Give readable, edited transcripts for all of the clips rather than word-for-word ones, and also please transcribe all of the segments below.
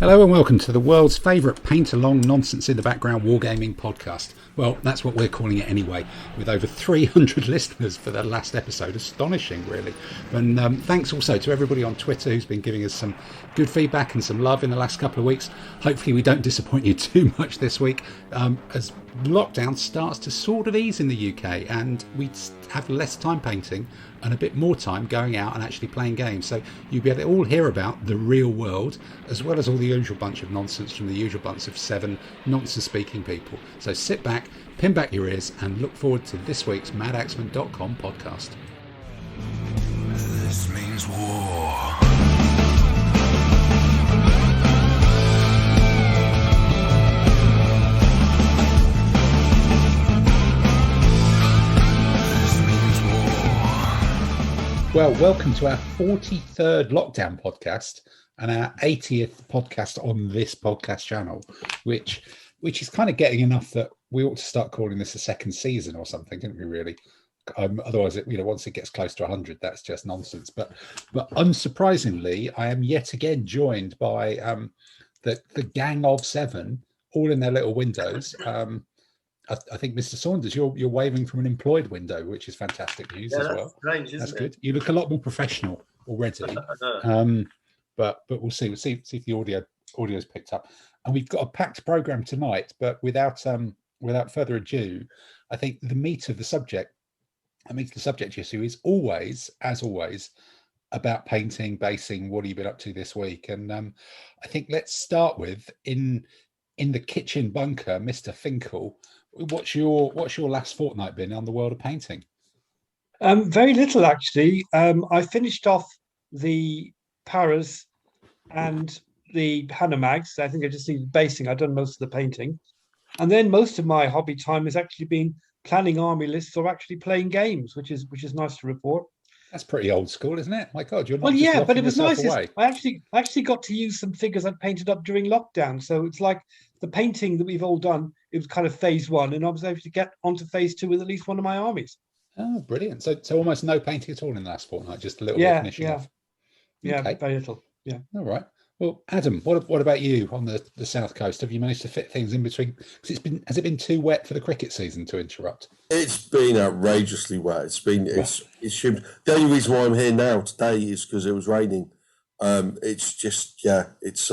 Hello and welcome to the world's favourite paint-along nonsense in the background wargaming podcast. Well, that's what we're calling it anyway, with over 300 listeners for the last episode. Astonishing, really. And thanks also to everybody on Twitter who's been giving us some good feedback and some love in the last couple of weeks. Hopefully we don't disappoint you too much this week as lockdown starts to sort of ease in the UK and we have less time painting and a bit more time going out and actually playing games. So you'll be able to all hear about the real world as well as all the usual bunch of nonsense from the usual bunch of 7 nonsense-speaking people. So sit back, pin back your ears and look forward to this week's Madaxeman.com podcast. This means war. Well, welcome to our 43rd lockdown podcast and our 80th podcast on this podcast channel, which is kind of getting enough that we ought to start calling this a second season or something, don't we? Really? Otherwise, once it gets close to 100, that's just nonsense. But unsurprisingly, I am yet again joined by the gang of 7, all in their little windows. I think, Mr. Saunders, you're waving from an employed window, which is fantastic news as well. Strange, that's good. You look a lot more professional already. But we'll see. We'll see if the audio's picked up. And we've got a packed program tonight. But without further ado, I think the meat of the subject issue is always, as always, about painting, basing. What have you been up to this week? And I think let's start with in the kitchen bunker, Mr. Finkel. What's your last fortnight been on the world of painting? Very little, actually. I finished off the Paras and the Hanamags. I think I just needed basing. I've done most of the painting. And then most of my hobby time has actually been planning army lists or actually playing games, which is nice to report. That's pretty old school, isn't it? My God, you're not. Well, just yeah, but it was nice. away. I actually got to use some figures I painted up during lockdown. So it's like the painting that we've all done. It was kind of phase 1, and I was able to get onto phase 2 with at least one of my armies. Oh, brilliant! So almost no painting at all in the last fortnight, just a little bit finishing off. Yeah, okay. Very little. Yeah. All right. Well, Adam, what about you on the south coast? Have you managed to fit things in between? Because has it been too wet for the cricket season to interrupt? It's been outrageously wet. It's humid. The only reason why I'm here now today is because it was raining. It's just it's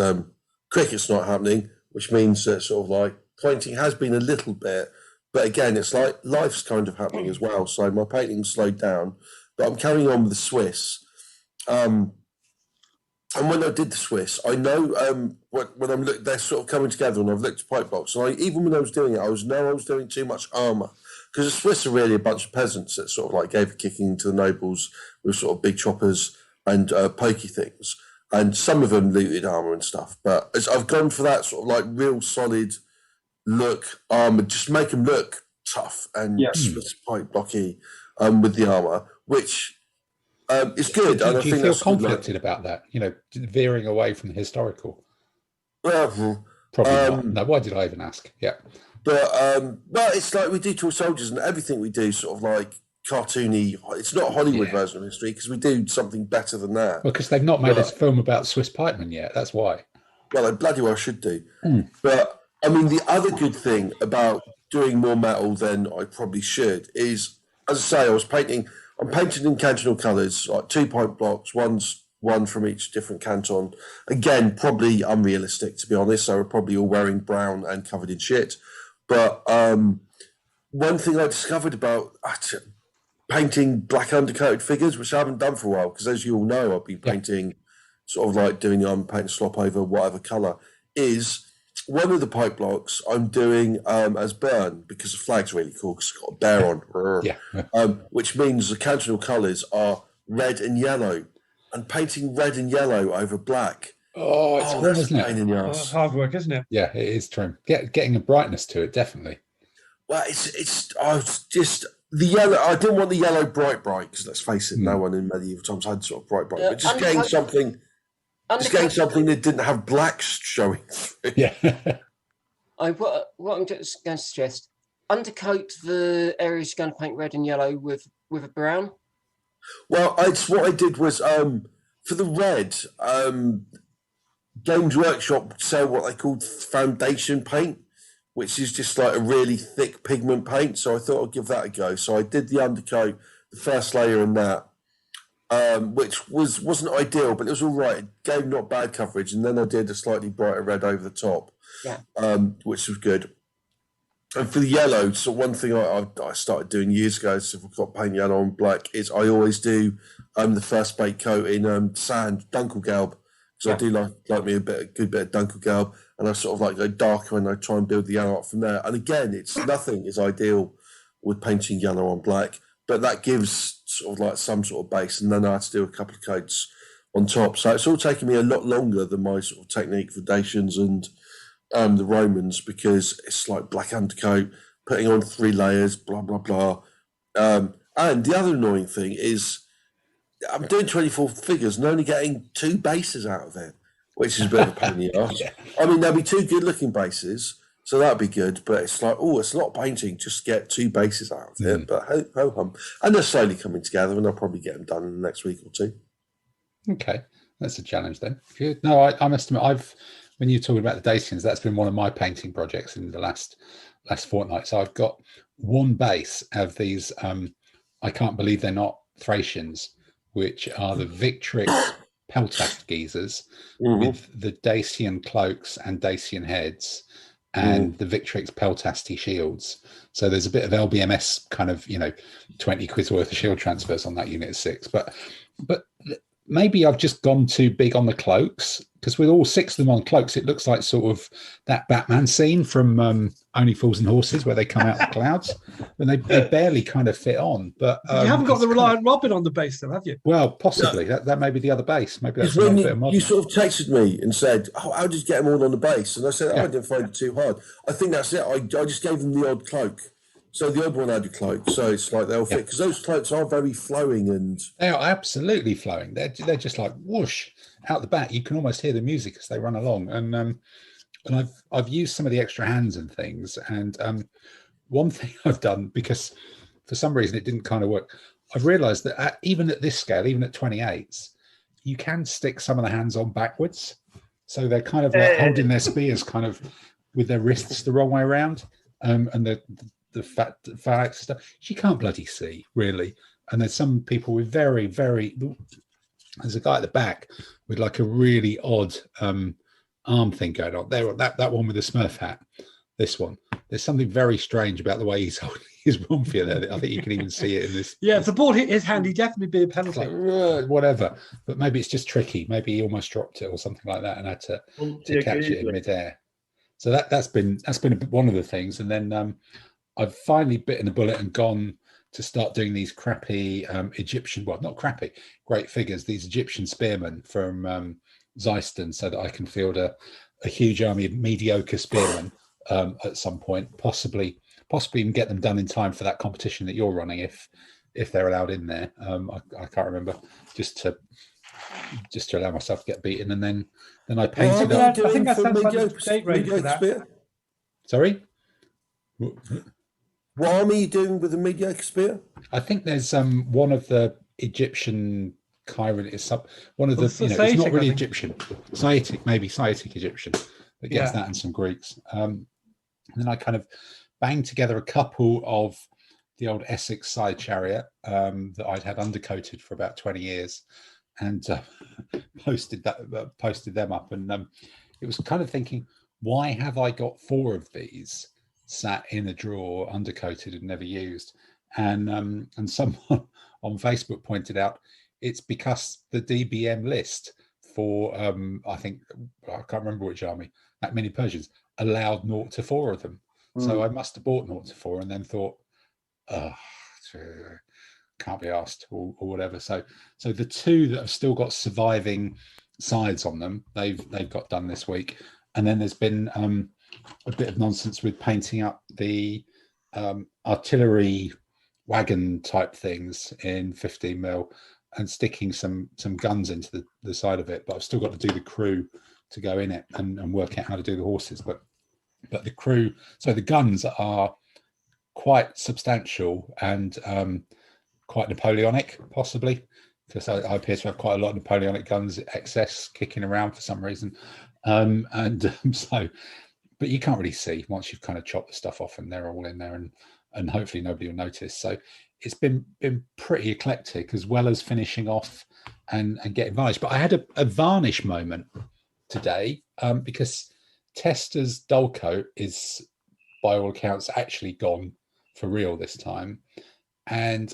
cricket's not happening, which means that sort of like painting has been a little bit, but again, it's like life's kind of happening as well. So my painting slowed down, but I'm carrying on with the Swiss. And when I did the Swiss, I know when I'm they're sort of coming together, and I've looked at pipe box. And even when I was doing it, I was doing too much armour, because the Swiss are really a bunch of peasants that sort of like gave a kicking to the nobles with sort of big choppers and pokey things, and some of them looted armour and stuff. But I've gone for that sort of like real solid look armour, just make them look tough and Swiss pipe blocky with the armour, which. It's good. Do you feel conflicted about that? Veering away from the historical. Well, probably not. No, why did I even ask? Yeah, but well, it's like we do toy soldiers, and everything we do sort of like cartoony. It's not a Hollywood version of history because we do something better than that. Well, because they've not made a film about Swiss pikemen yet. That's why. Well, they bloody well should do. But I mean, the other good thing about doing more metal than I probably should is, as I say, I'm painting in cantonal colours, like 2 point blocks, one from each different canton. Again, probably unrealistic, to be honest. So we're probably all wearing brown and covered in shit. But one thing I discovered about painting black undercoated figures, which I haven't done for a while, because as you all know, I've been painting sort of like doing the paint and slop over whatever colour, is one of the pipe blocks I'm doing as burn, because the flag's really cool because it's got a bear on. Which means the cantonal colours are red and yellow, and painting red and yellow over black. Oh, it's fun, isn't it? It's hard work, isn't it? Yeah, it is true. Getting a brightness to it, definitely. Well, it's just the yellow. I didn't want the yellow bright because let's face it, no one in medieval times had sort of bright. But just getting something. Just getting something that didn't have black showing through. Yeah. What I'm just going to suggest, undercoat the areas you're going to paint red and yellow with a brown. Well, what I did was for the red, Games Workshop sell what they call foundation paint, which is just like a really thick pigment paint. So I thought I'd give that a go. So I did the undercoat, the first layer in that, which wasn't ideal, but it was all right. It gave not bad coverage. And then I did a slightly brighter red over the top, which was good. And for the yellow, so one thing I started doing years ago, so if I've got paint yellow on black, is I always do the first bait coat in sand, Dunkelgelb, because I do like me a good bit of Dunkelgelb, and I sort of like go darker and I try and build the yellow up from there. And again, nothing is ideal with painting yellow on black, but that gives sort of like some sort of base, and then I had to do a couple of coats on top. So it's all taken me a lot longer than my sort of technique for Dacians and the Romans, because it's like black undercoat, putting on 3 layers, blah, blah, blah. And the other annoying thing is I'm doing 24 figures and only getting 2 bases out of it, which is a bit of a pain in the arse. I mean, there'll be 2 good-looking bases, so that'd be good, but it's like, it's a lot of painting just to get 2 bases out of it, but ho-hum. And they're slowly coming together, and I'll probably get them done in the next week or 2. Okay, that's a challenge then. Good. No, I must admit, when you're talking about the Dacians, that's been one of my painting projects in the last fortnight. So I've got 1 base of these, I can't believe they're not Thracians, which are the Victrix Peltast geezers with the Dacian cloaks and Dacian heads and the Victrix Peltasty shields. So there's a bit of LBMS kind of, 20 quid worth of shield transfers on that unit of 6. But maybe I've just gone too big on the cloaks, because with all 6 of them on cloaks, it looks like sort of that Batman scene from Only Fools and Horses, where they come out of the clouds, and they barely kind of fit on. But you haven't got the Reliant Robin on the base, though, have you? Well, possibly. No. That may be the other base. Maybe that's when bit of modern. You sort of texted me and said, how did you get them all on the base? And I said, I didn't find it too hard. I think that's it. I just gave them the odd cloak. So the odd one had a cloak, so it's like they'll fit, because those cloaks are very flowing, and they are absolutely flowing. They're just like whoosh out the back. You can almost hear the music as they run along. And I've used some of the extra hands and things. And one thing I've done, because for some reason it didn't kind of work, I've realised that even at this scale, even at 28s, you can stick some of the hands on backwards, so they're kind of like holding their spears kind of with their wrists the wrong way around, and the fat stuff she can't bloody see, really. And there's some people with very, very, there's a guy at the back with like a really odd arm thing going on there. That one with the Smurf hat, this one, there's something very strange about the way he's holding his Rumpia there. I think you can even see it in this. If the ball hit his hand, he'd definitely be a penalty. Like, whatever, but maybe it's just tricky. Maybe he almost dropped it or something like that and had to catch it in midair. So that's been one of the things. And then I've finally bitten the bullet and gone to start doing these crappy Egyptian, well, not crappy, great figures, these Egyptian spearmen from Zeiston, so that I can field a huge army of mediocre spearmen at some point, possibly even get them done in time for that competition that you're running, if they're allowed in there. I can't remember, just to allow myself to get beaten, and then I painted up. I think that sounds like a date range for that. Spear? Sorry? What army are you doing with a mediocre spear? I think there's one of the Egyptian Chiron is one of the it's not really Egyptian, Saitic Egyptian that gets that, and some Greeks. And then I kind of banged together a couple of the old Essex side chariot that I'd had undercoated for about 20 years, and posted them up. And it was kind of thinking, why have I got 4 of these sat in a drawer, undercoated and never used? And someone on Facebook pointed out it's because the DBM list for I can't remember which army, that many Persians, allowed 0 to 4 of them. So I must have bought 0 to 4 and then thought, can't be asked, or whatever. So the 2 that have still got surviving sides on them, they've got done this week. And then there's been a bit of nonsense with painting up the artillery wagon type things in 15mm and sticking some guns into the side of it. But I've still got to do the crew to go in it and work out how to do the horses. But the crew, so the guns are quite substantial and quite Napoleonic, possibly, because I appear to have quite a lot of Napoleonic guns excess kicking around for some reason. So, but you can't really see once you've kind of chopped the stuff off and they're all in there, and hopefully nobody will notice. So it's been pretty eclectic, as well as finishing off and getting varnish. But I had a varnish moment today, because Testors Dullcote is, by all accounts, actually gone for real this time. And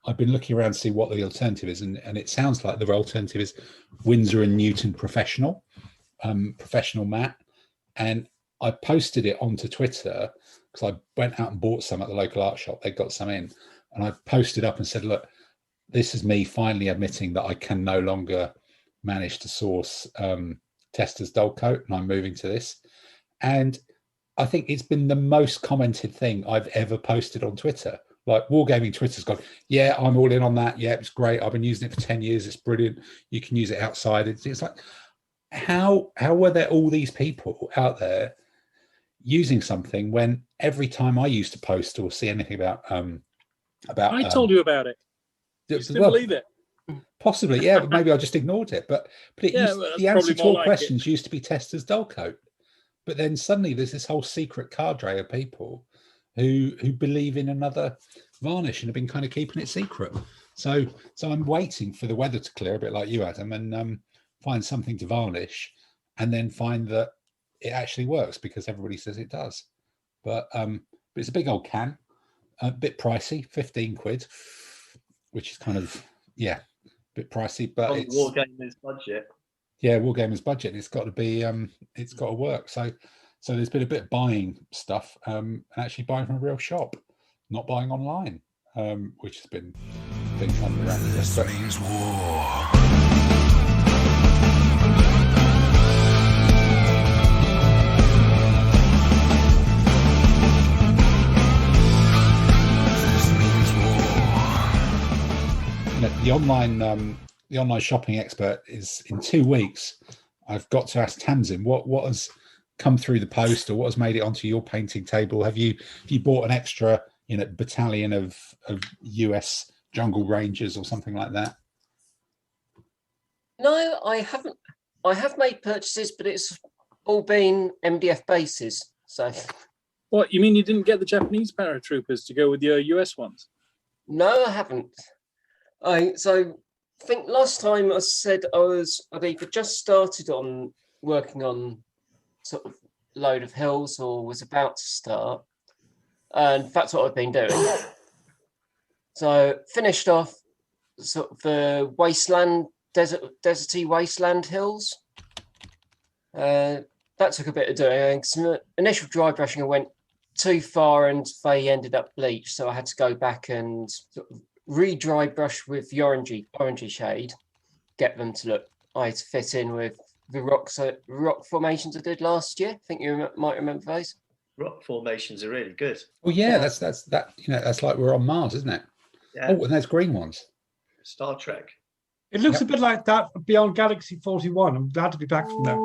I've been looking around to see what the alternative is, and it sounds like the alternative is Winsor & Newton Professional matte. And I posted it onto Twitter because I went out and bought some at the local art shop. They got some in, and I posted up and said, look, this is me finally admitting that I can no longer manage to source Testors Dullcote, and I'm moving to this. And I think it's been the most commented thing I've ever posted on Twitter. Like, Wargaming Twitter's gone, yeah, I'm all in on that. Yeah, it's great. I've been using it for 10 years. It's brilliant. You can use it outside. It's like, how were there all these people out there using something when every time I used to post or see anything about I told you about it. You didn't believe it. Possibly, yeah, but maybe I just ignored it. But it the answer to all questions used to be Testors Dullcote. But then suddenly there's this whole secret cadre of people who believe in another varnish and have been kind of keeping it secret. So I'm waiting for the weather to clear, a bit like you, Adam, and find something to varnish, and then find that it actually works because everybody says it does. But it's a big old can, a bit pricey, 15 quid, which is kind of, a bit pricey, but it's Wargamer's budget. Yeah, Wargamer's budget. It's got to be, it's got to work. So there's been a bit of buying stuff, and actually buying from a real shop, not buying online, which has been fun around this. This means war. The online shopping expert is in 2 weeks. I've got to ask Tamsin what has come through the post, or what has made it onto your painting table. Have you bought an extra battalion of US jungle rangers or something like that? No, I haven't. I have made purchases, but it's all been MDF bases. So, What, you mean you didn't get the Japanese paratroopers to go with your US ones? no, I haven't. I think last time I said I'd either just started on working on sort of load of hills or was about to start, and that's what I've been doing. So finished off sort of the wasteland, deserty wasteland hills. That took a bit of doing. Some initial dry brushing I went too far and they ended up bleached, so I had to go back and sort of re-dry brush with the orangey shade, get them to look to fit in with the rock formations I did last year. I think you might remember those. Rock formations are really good. Well, yeah, that's like we're on Mars, isn't it? Yeah. Oh, and there's green ones. Star Trek. It looks a bit like that beyond Galaxy 41. I'm glad to be back from there.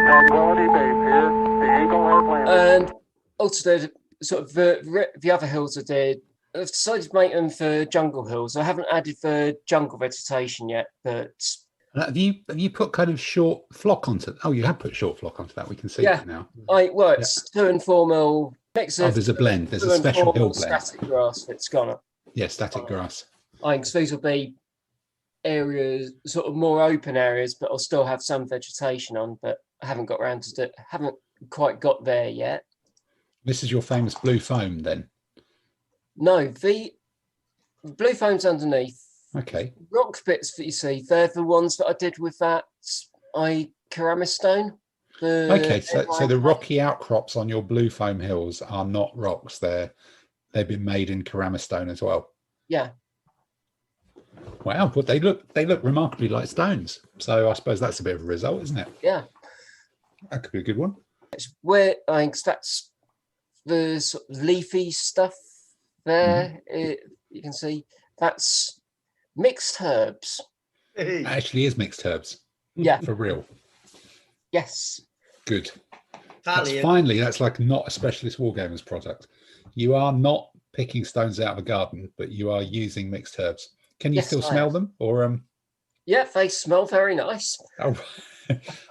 Tranquility Base here. The Eagle has landed. And also sort of the other hills I did, I've decided to make them for jungle hills. I haven't added the jungle vegetation yet, but Have you put kind of short flock onto? Oh, you have put short flock onto that. We can see it now. It's 2 and 4 mil mix of. Oh, there's a blend. There's a special hill blend. Static grass that's gone up. Yeah, static grass. I think these will be areas, sort of more open areas, but I'll still have some vegetation on. But I haven't got around to it. Haven't quite got there yet. This is your famous blue foam, then? No, the blue foam's underneath. Okay. Rock bits that you see, they're the ones that I did with that Keramis stone. Okay, so the rocky outcrops on your blue foam hills are not rocks. They've been made in Keramis stone as well. Yeah. Wow, well they look remarkably like stones. So I suppose that's a bit of a result, isn't it? Yeah. That could be a good one. It's where I think that's the sort of leafy stuff there. You can see that's mixed herbs. It actually is mixed herbs. Yeah. For real. Yes. Good. That's like not a specialist Wargamers product. You are not picking stones out of a garden, but you are using mixed herbs. Can you still smell them? Or Yeah, they smell very nice. Oh,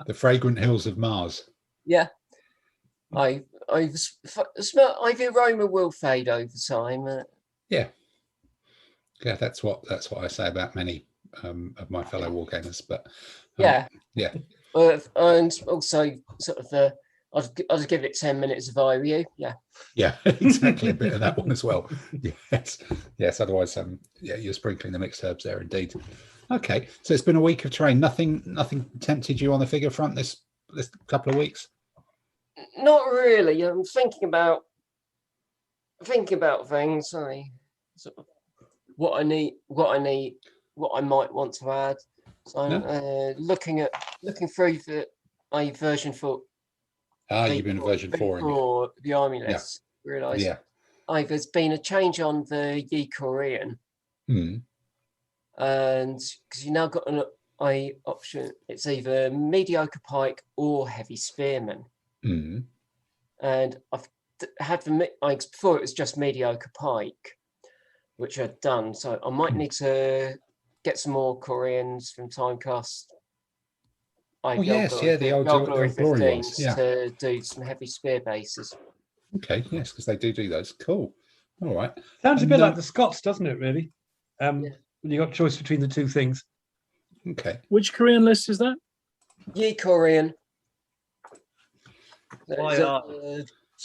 The fragrant hills of Mars. Yeah. I've smelled. Aroma will fade over time. Yeah, that's what I say about many of my fellow wargamers. But yeah. And also sort of I'd give it 10 minutes if I were you. Yeah, exactly. A bit of that one as well. Yes. Otherwise, you're sprinkling the mixed herbs there, indeed. Okay, so it's been a week of terrain. Nothing tempted you on the figure front this couple of weeks? Not really. I'm thinking about things. What I need, what I might want to add. So I'm looking through my version 4. You've been version 4 for the army list. Realised there's been a change on the Yi Korean, and because you now got an option, it's either mediocre pike or heavy spearman. And I've had before it was just mediocre pike, which I'd done. So I might need to get some more Koreans from Timecast. The old glory ones, to do some heavy spear bases. Okay, yes, because they do those. Cool. All right. Sounds a bit like the Scots, doesn't it? Really. When you got choice between the two things. Okay. Which Korean list is that? Yi Korean.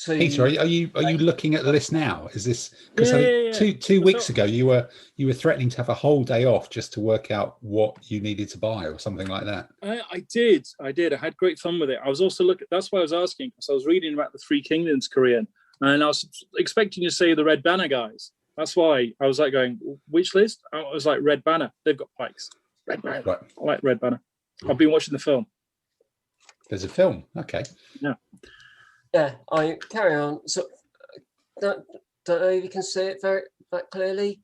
Peter, are you looking at the list now? Is this because two weeks ago you were threatening to have a whole day off just to work out what you needed to buy or something like that? I did. I had great fun with it. I was also that's why I was asking, because I was reading about the Three Kingdoms Korean, and I was expecting you to say the Red Banner guys. That's why I was like going, which list? I was like, Red Banner. They've got pikes. Red Banner. Right. I like Red Banner. I've been watching the film. There's a film. Okay. Yeah. Yeah, I carry on. So don't know if you can see it very clearly.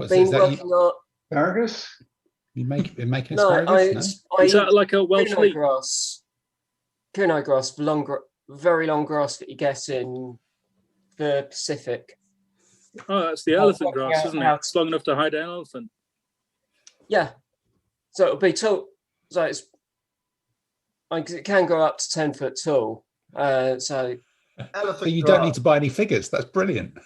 Been working on asparagus. You're making asparagus? Is that like a Welsh Kunai grass? Kunai grass, very long grass that you get in the Pacific. Oh, that's the elephant grass, isn't it? It's long enough to hide an elephant. Yeah. So it'll be tall. So it can go up to 10 foot tall. So you don't need to buy any figures. That's brilliant.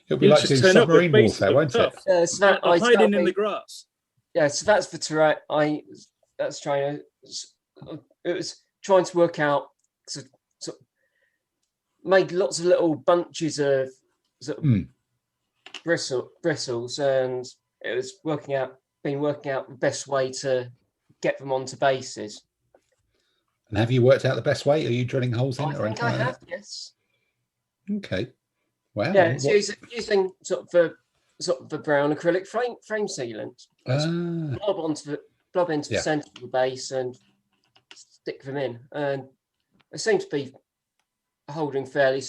It'll be like doing submarine warfare, won't it? So hiding in the grass. Yeah, so that's the terrain. It was trying to work out. So made lots of little bunches of bristles, and it was been working out the best way to get them onto bases. And have you worked out the best way? Are you drilling holes in it or anything like that? I have, yes. Okay. Wow. Yeah, it's using sort of the brown acrylic frame sealant. Blob into the centre of the base and stick them in, and they seem to be holding fairly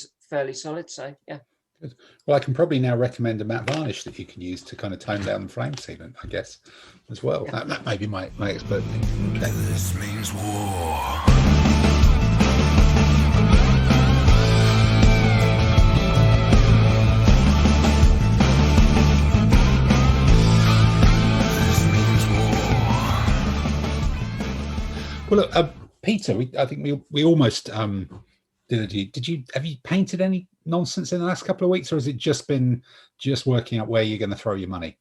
solid. So yeah. Good. Well, I can probably now recommend a matte varnish that you can use to kind of tone down the flame sealant, I guess, as well. Yeah. That may be my expert thing. Okay. This means war. Well, look, Peter, I think we almost have you painted any nonsense in the last couple of weeks, or has it just been working out where you're going to throw your money?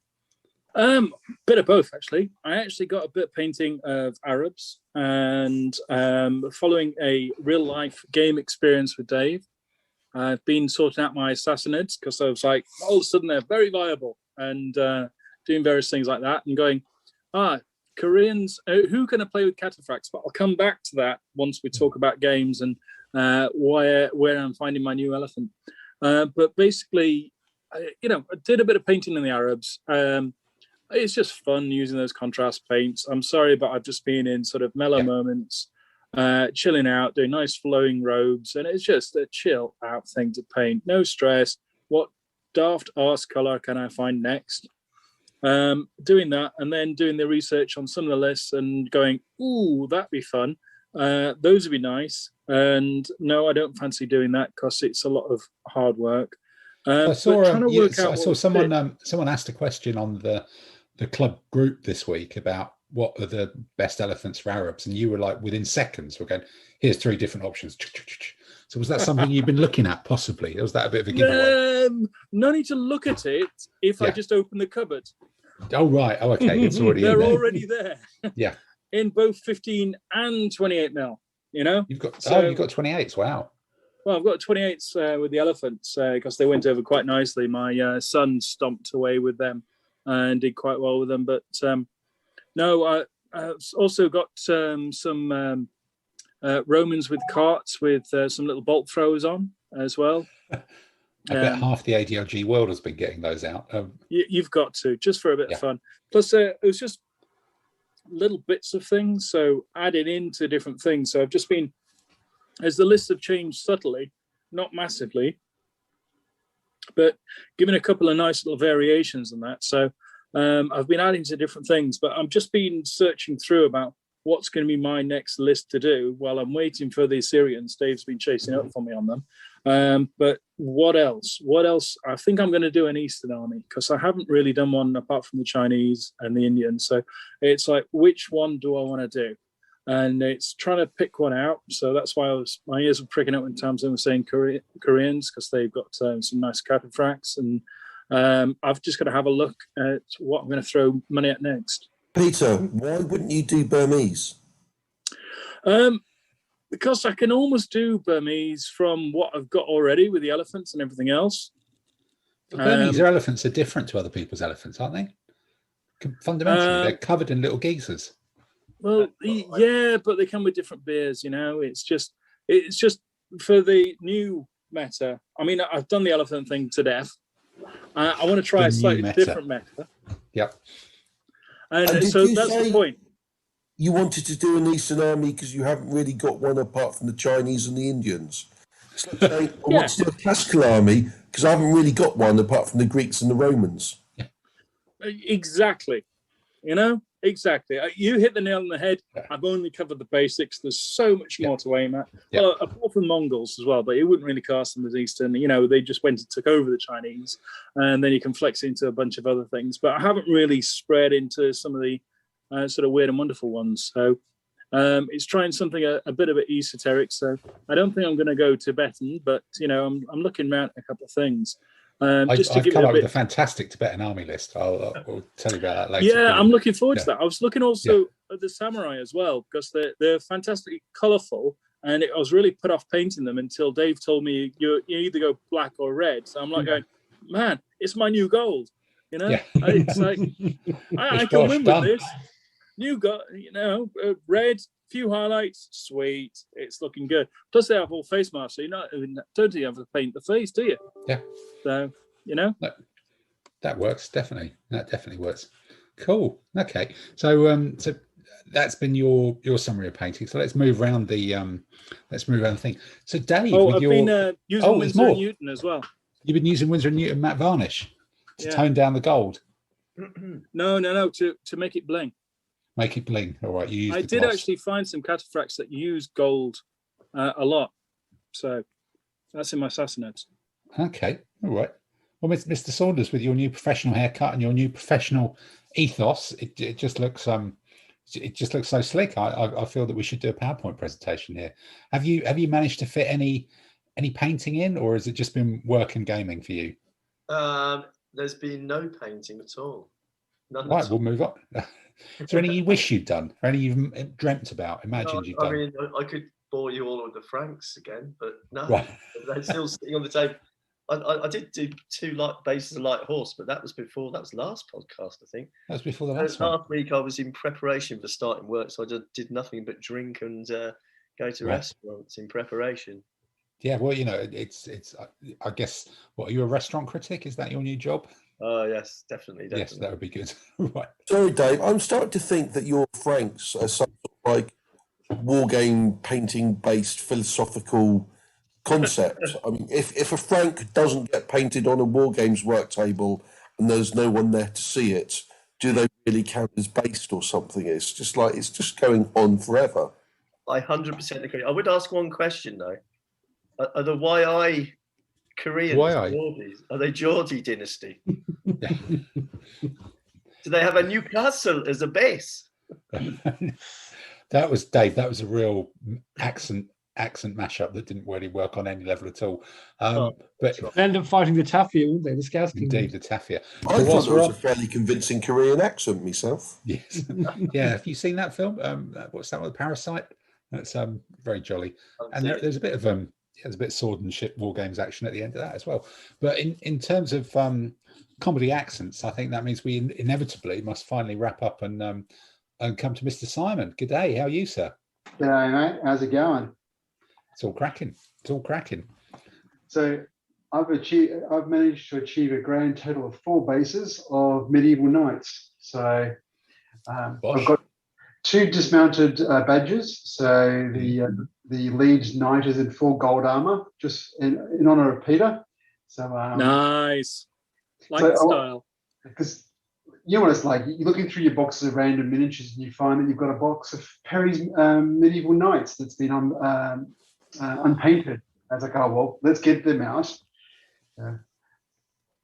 Bit of both, actually. I actually got a bit of painting of Arabs, and following a real life game experience with Dave, I've been sorting out my assassinates because I was like, all of a sudden they're very viable, and doing various things like that, and going, Koreans, who can I play with cataphracts? But I'll come back to that once we talk about games and where I'm finding my new elephant. But basically, I did a bit of painting in the Arabs. It's just fun using those contrast paints. I'm sorry, but I've just been in sort of mellow moments, chilling out, doing nice flowing robes, and it's just a chill out thing to paint. No stress. What daft arse color can I find next? Doing that, and then doing the research on some of the lists and going, ooh, that'd be fun. Those would be nice. And no, I don't fancy doing that because it's a lot of hard work. I saw someone asked a question on the club group this week about what are the best elephants for Arabs, and you were like within seconds we're going, here's 3 different options. So was that something you've been looking at possibly? Or was that a bit of a giveaway? No need to look at it if I just open the cupboard. Oh right. Oh okay. It's already They're in there. already there. Yeah. In both 15 and 28 mil. You know. You've got you've got 28s. Wow. Well, I've got 28s with the elephants because they went over quite nicely. My son stomped away with them and did quite well with them. But no, I've also got some Romans with carts with some little bolt throwers on as well. I bet half the ADLG world has been getting those out. You've got to, just for a bit of fun. Plus, it was just little bits of things, so added into different things. So I've just been, as the lists have changed subtly, not massively, but given a couple of nice little variations on that. So I've been adding to different things, but I've just been searching through about what's going to be my next list to do while I'm waiting for the Assyrians. Dave's been chasing up for me on them. But what else? I think I'm going to do an Eastern army because I haven't really done one apart from the Chinese and the Indians. So it's like, which one do I want to do? And it's trying to pick one out. So that's why my ears were pricking up when Tamsin was saying Koreans, because they've got some nice cataphracts. And I've just got to have a look at what I'm going to throw money at next. Peter, why wouldn't you do Burmese? Because I can almost do Burmese from what I've got already with the elephants and everything else. But Burmese elephants are different to other people's elephants, aren't they? Fundamentally, they're covered in little geezers. Well, yeah, but they come with different beers, you know. It's just for the new meta. I mean, I've done the elephant thing to death. I want to try a slightly different meta. Yep. And so that's the point. You wanted to do an Eastern army because you haven't really got one apart from the Chinese and the Indians. It's like saying, I want to do a classical army because I haven't really got one apart from the Greeks and the Romans. Exactly. You know? Exactly. You hit the nail on the head. I've only covered the basics. There's so much more to aim at. Well, apart from Mongols as well, but you wouldn't really cast them as Eastern. You know, they just went and took over the Chinese, and then you can flex into a bunch of other things. But I haven't really spread into some of the sort of weird and wonderful ones. So it's trying something a bit of an esoteric. So I don't think I'm going to go Tibetan, but, you know, I'm looking around a couple of things. I've come up with a fantastic Tibetan army list. I'll tell you about that later. Yeah, I'm looking forward to that. I was looking also at the samurai as well because they're fantastically colourful, and I was really put off painting them until Dave told me you either go black or red. So I'm like going, man, it's my new gold. You know, it's like I can win with this. New gold, you know, red. Few highlights, sweet. It's looking good. Plus, they have all face masks, so don't you have to paint the face, do you? Yeah. So you know that works definitely. That definitely works. Cool. Okay. So so that's been your summary of painting. So let's move around the thing. So Dave, I've been using Winsor & Newton as well. You've been using Winsor & Newton matte varnish to tone down the gold. No. To make it bling. Make it bling. All right. You I did actually find some cataphracts that use gold a lot. So that's in my Sassanets. Okay. All right. Well, Mr. Saunders, with your new professional haircut and your new professional ethos, it just looks so slick. I feel that we should do a PowerPoint presentation here. Have you managed to fit any painting in, or has it just been work and gaming for you? There's been no painting at all. None right. at all. We'll move on. Is there any you wish you'd done, or any you've dreamt about, imagined you'd done? I mean, I could bore you all with the Franks again, but no, they're still sitting on the table. I did do 2 light bases of light horse, but that was last podcast, I think. That was before the last one. Last week I was in preparation for starting work, so I just did nothing but drink and go to restaurants in preparation. Yeah, well, you know, it's. I guess. What, are you a restaurant critic? Is that your new job? Oh yes, definitely. Yes, that would be good. Right. Sorry, Dave. I'm starting to think that your Franks are some sort of like war game painting based philosophical concept. I mean, if a Frank doesn't get painted on a war games work table and there's no one there to see it, do they really count as based or something? It's just going on forever. I 100% agree. I would ask one question though. Are the YI Koreans Geordies? Are they Geordie dynasty? Do they have a Newcastle as a base? That was Dave. That was a real accent mashup that didn't really work on any level at all. But They end up fighting the Tafia, wouldn't they? The Scouse Kingdom. Indeed, the Tafia. I thought that was a fairly convincing Korean accent myself. Yes. Yeah. Have you seen that film? What's that one? Parasite. That's very jolly. And there's a bit of there's a bit of sword and ship war games action at the end of that as well. But in terms of comedy accents, I think that means we inevitably must finally wrap up and come to Mr. Simon. Good day. How are you, sir? G'day, mate. How's it going? It's all cracking. It's all cracking. So I've managed to achieve a grand total of 4 bases of medieval knights. So I've got 2 dismounted badges. So the lead knight is in full gold armor, just in honor of Peter. So nice, like the style. Because you know what it's like. You're looking through your boxes of random miniatures, and you find that you've got a box of Perry's medieval knights that's been unpainted. I was like, oh well, let's get them out.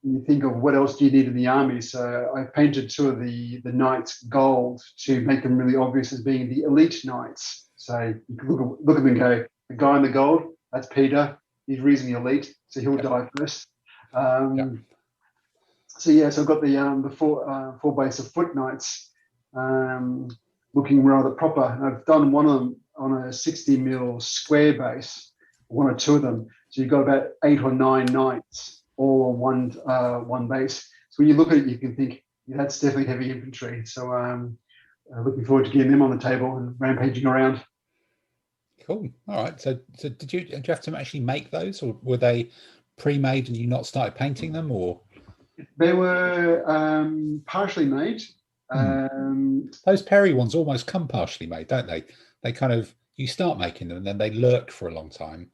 You think of what else do you need in the army? So I painted 2 of the knights gold to make them really obvious as being the elite knights. So you can look at them and go, the guy in the gold, that's Peter. He's reasonably elite, so he'll die first. So I've got the 4 base of foot knights, looking rather proper. And I've done one of them on a 60 mil square base, 1 or 2 of them. So you've got about 8 or 9 knights all on one base. So when you look at it, you can think, yeah, that's definitely heavy infantry. So looking forward to getting them on the table and rampaging around. Cool. All right. So did you have to actually make those, or were they pre-made and you not started painting them, or? They were partially made. Those Perry ones almost come partially made, don't they? They kind of, you start making them and then they lurk for a long time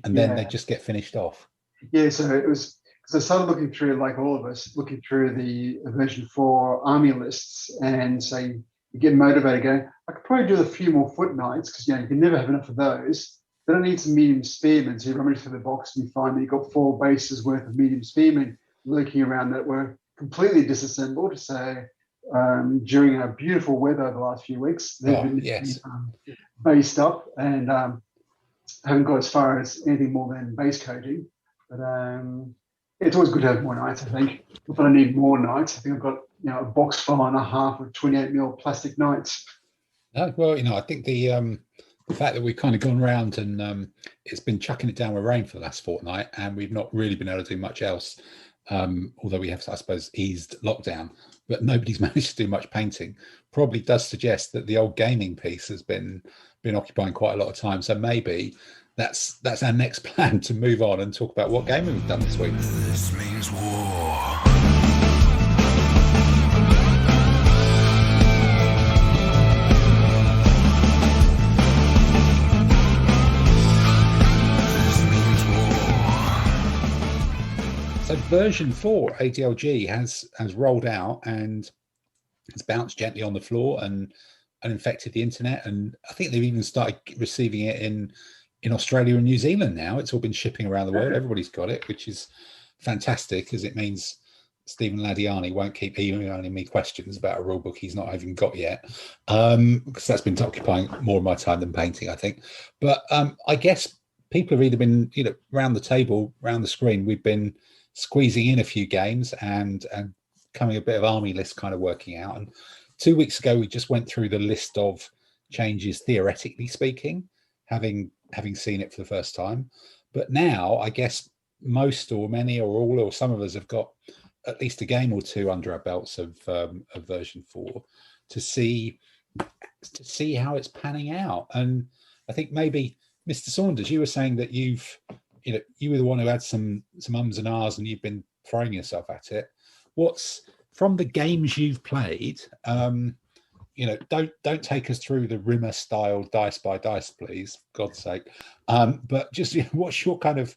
and then they just get finished off. Yeah, so it was, because I started looking through, like all of us, looking through the version 4 army lists, and so you get motivated going, I could probably do a few more foot knights, because you can never have enough of those. Then I need some medium spearmen. So you rummage through the box and you find that you've got 4 bases worth of medium spearmen lurking around that were completely disassembled. So during our beautiful weather the last few weeks, they've been based up, and haven't got as far as anything more than base coating. But it's always good to have more knights, I think. If I need more knights, I think I've got a box full and a half of 28 mil plastic knights. Well, I think the fact that we've kind of gone around and it's been chucking it down with rain for the last fortnight, and we've not really been able to do much else. Although we have, I suppose, eased lockdown, but nobody's managed to do much painting, probably does suggest that the old gaming piece has been occupying quite a lot of time. So maybe that's our next plan, to move on and talk about what gaming we've done this week. This means war. So version 4 ADLG has rolled out and has bounced gently on the floor and infected the internet, and I think they've even started receiving it in Australia and New Zealand now. It's all been shipping around the world. Everybody's got it, which is fantastic, because it means Stephen Ladiani won't keep emailing me questions about a rule book he's not even got yet, because that's been occupying more of my time than painting, I think. But I guess people have either been, round the table, round the screen, we've been squeezing in a few games and coming a bit of army list kind of working out. And 2 weeks ago, we just went through the list of changes, theoretically speaking, having seen it for the first time. But now, I guess most or many or all or some of us have got at least a game or 2 under our belts of version 4 to see how it's panning out. And I think maybe, Mr. Saunders, you were saying that you were the one who had some ums and ahs and you've been throwing yourself at it. What's from the games you've played? Don't take us through the Rimmer style dice by dice, please, God's sake. But just what's your kind of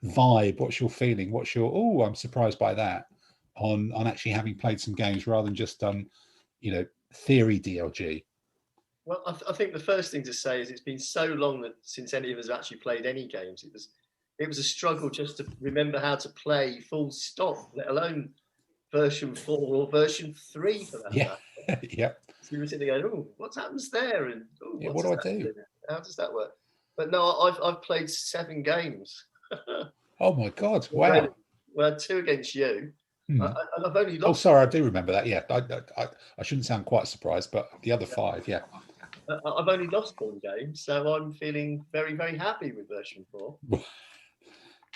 vibe? What's your feeling? What's your I'm surprised by that on actually having played some games rather than just done theory DLG? Well, I think the first thing to say is it's been so long since any of us actually played any games. It was a struggle just to remember how to play full stop, let alone version 4 or version 3 for that matter. Yeah. you were sitting there going, "Oh, what happens there?" And what do I do? How does that work? But no, I've played 7 games. Oh my God! Wow. Well, 2 against you. And I've only lost. Oh, sorry, I do remember that. Yeah, I shouldn't sound quite surprised, but the other 5, yeah. I've only lost 1 game, so I'm feeling very, very happy with version 4.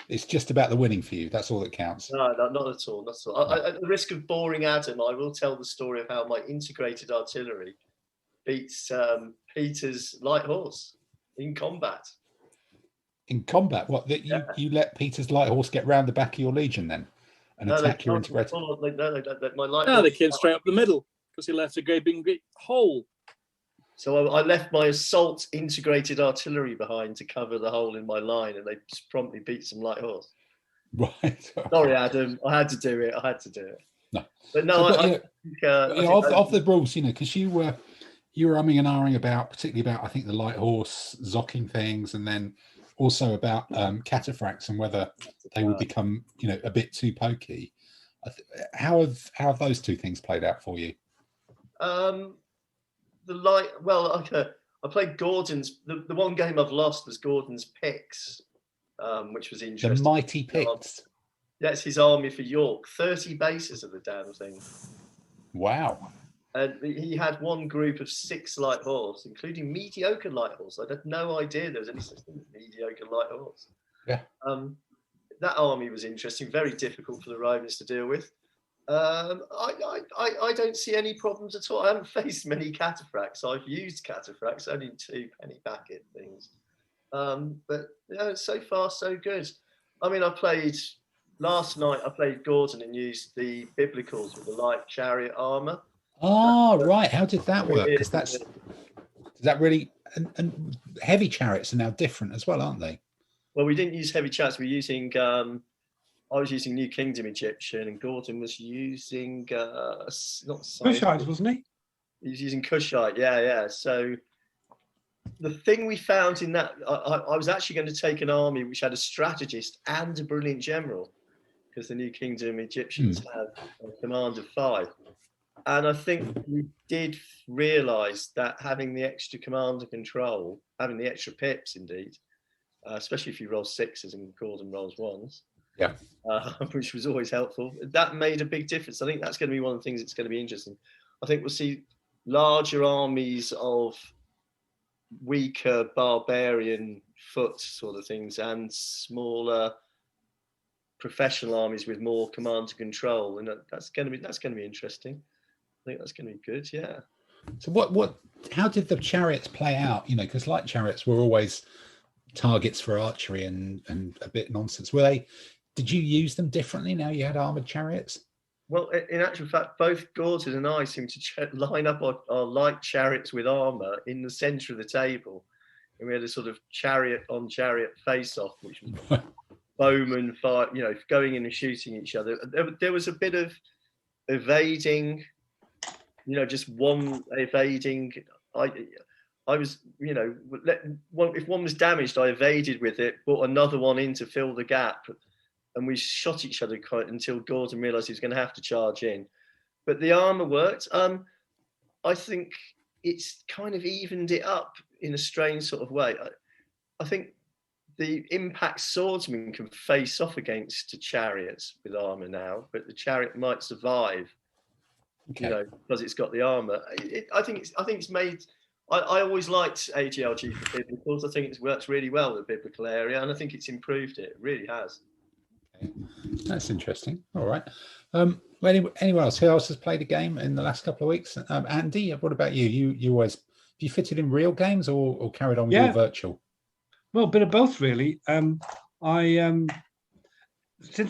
It's just about the winning for you. That's all that counts. No, not at all. Not at all. At the risk of boring Adam, I will tell the story of how my integrated artillery beats Peter's light horse in combat. In combat? What? That you let Peter's light horse get round the back of your legion then and attack your integrated? They came straight up the middle because he left a great big hole. So I left my assault integrated artillery behind to cover the hole in my line, and they promptly beat some light horse. Right. Sorry, Adam. I had to do it. No. But no, of the rules, because you were umming and ahhing about, particularly about, I think, the light horse zocking things, and then also about cataphracts and whether they would become, a bit too pokey. How have those 2 things played out for you? I played Gordon's. The one game I've lost was Gordon's Picts, which was interesting. The mighty Picts. That's his army for York. 30 bases of the damn thing. Wow. And he had one group of 6 light horse, including mediocre light horse. I had no idea there was any such thing as mediocre light horse. Yeah. That army was interesting, very difficult for the Romans to deal with. I don't see any problems at all. I haven't faced many cataphracts. I've used cataphracts, only 2 penny packet things. But so far so good. I mean, last night I played Gordon and used the biblicals with the light chariot armor. Oh, right. How did that work? Because does that really, and heavy chariots are now different as well, aren't they? Well, we didn't use heavy chariots. We're using, I was using New Kingdom Egyptian, and Gordon was using Cushites, wasn't he? He was using Cushite, yeah. So the thing we found in that, I was actually going to take an army which had a strategist and a brilliant general, because the New Kingdom Egyptians have a command of 5. And I think we did realise that having the extra command and control, having the extra pips indeed, especially if you roll 6s and Gordon rolls 1s, yeah, which was always helpful. That made a big difference. I think that's going to be one of the things that's going to be interesting. I think we'll see larger armies of weaker barbarian foot sort of things and smaller professional armies with more command and control, and that's going to be interesting. I think that's going to be good. Yeah. So how did the chariots play out? Because light chariots were always targets for archery and a bit nonsense. Did you use them differently now you had armored chariots? Well, in actual fact, both Gordon and I seem to line up our light chariots with armor in the center of the table. And we had a sort of chariot on chariot face off, which was bowmen fire, going in and shooting each other. There was a bit of evading, just one evading. I was, if one was damaged, I evaded with it, brought another one in to fill the gap. And we shot each other until Gordon realised he was going to have to charge in. But the armour worked. I think it's kind of evened it up in a strange sort of way. I think the impact swordsman can face off against the chariots with armour now, but the chariot might survive, because it's got the armour. I think it's made... I always liked ADLG for biblicals. I think it works really well in the biblical area, and I think it's improved it. It really has. That's interesting. All right. Anyone else? Who else has played a game in the last couple of weeks? Andy, what about you? You always, do you fit it in real games or carried on with your virtual? Well, a bit of both, really. Since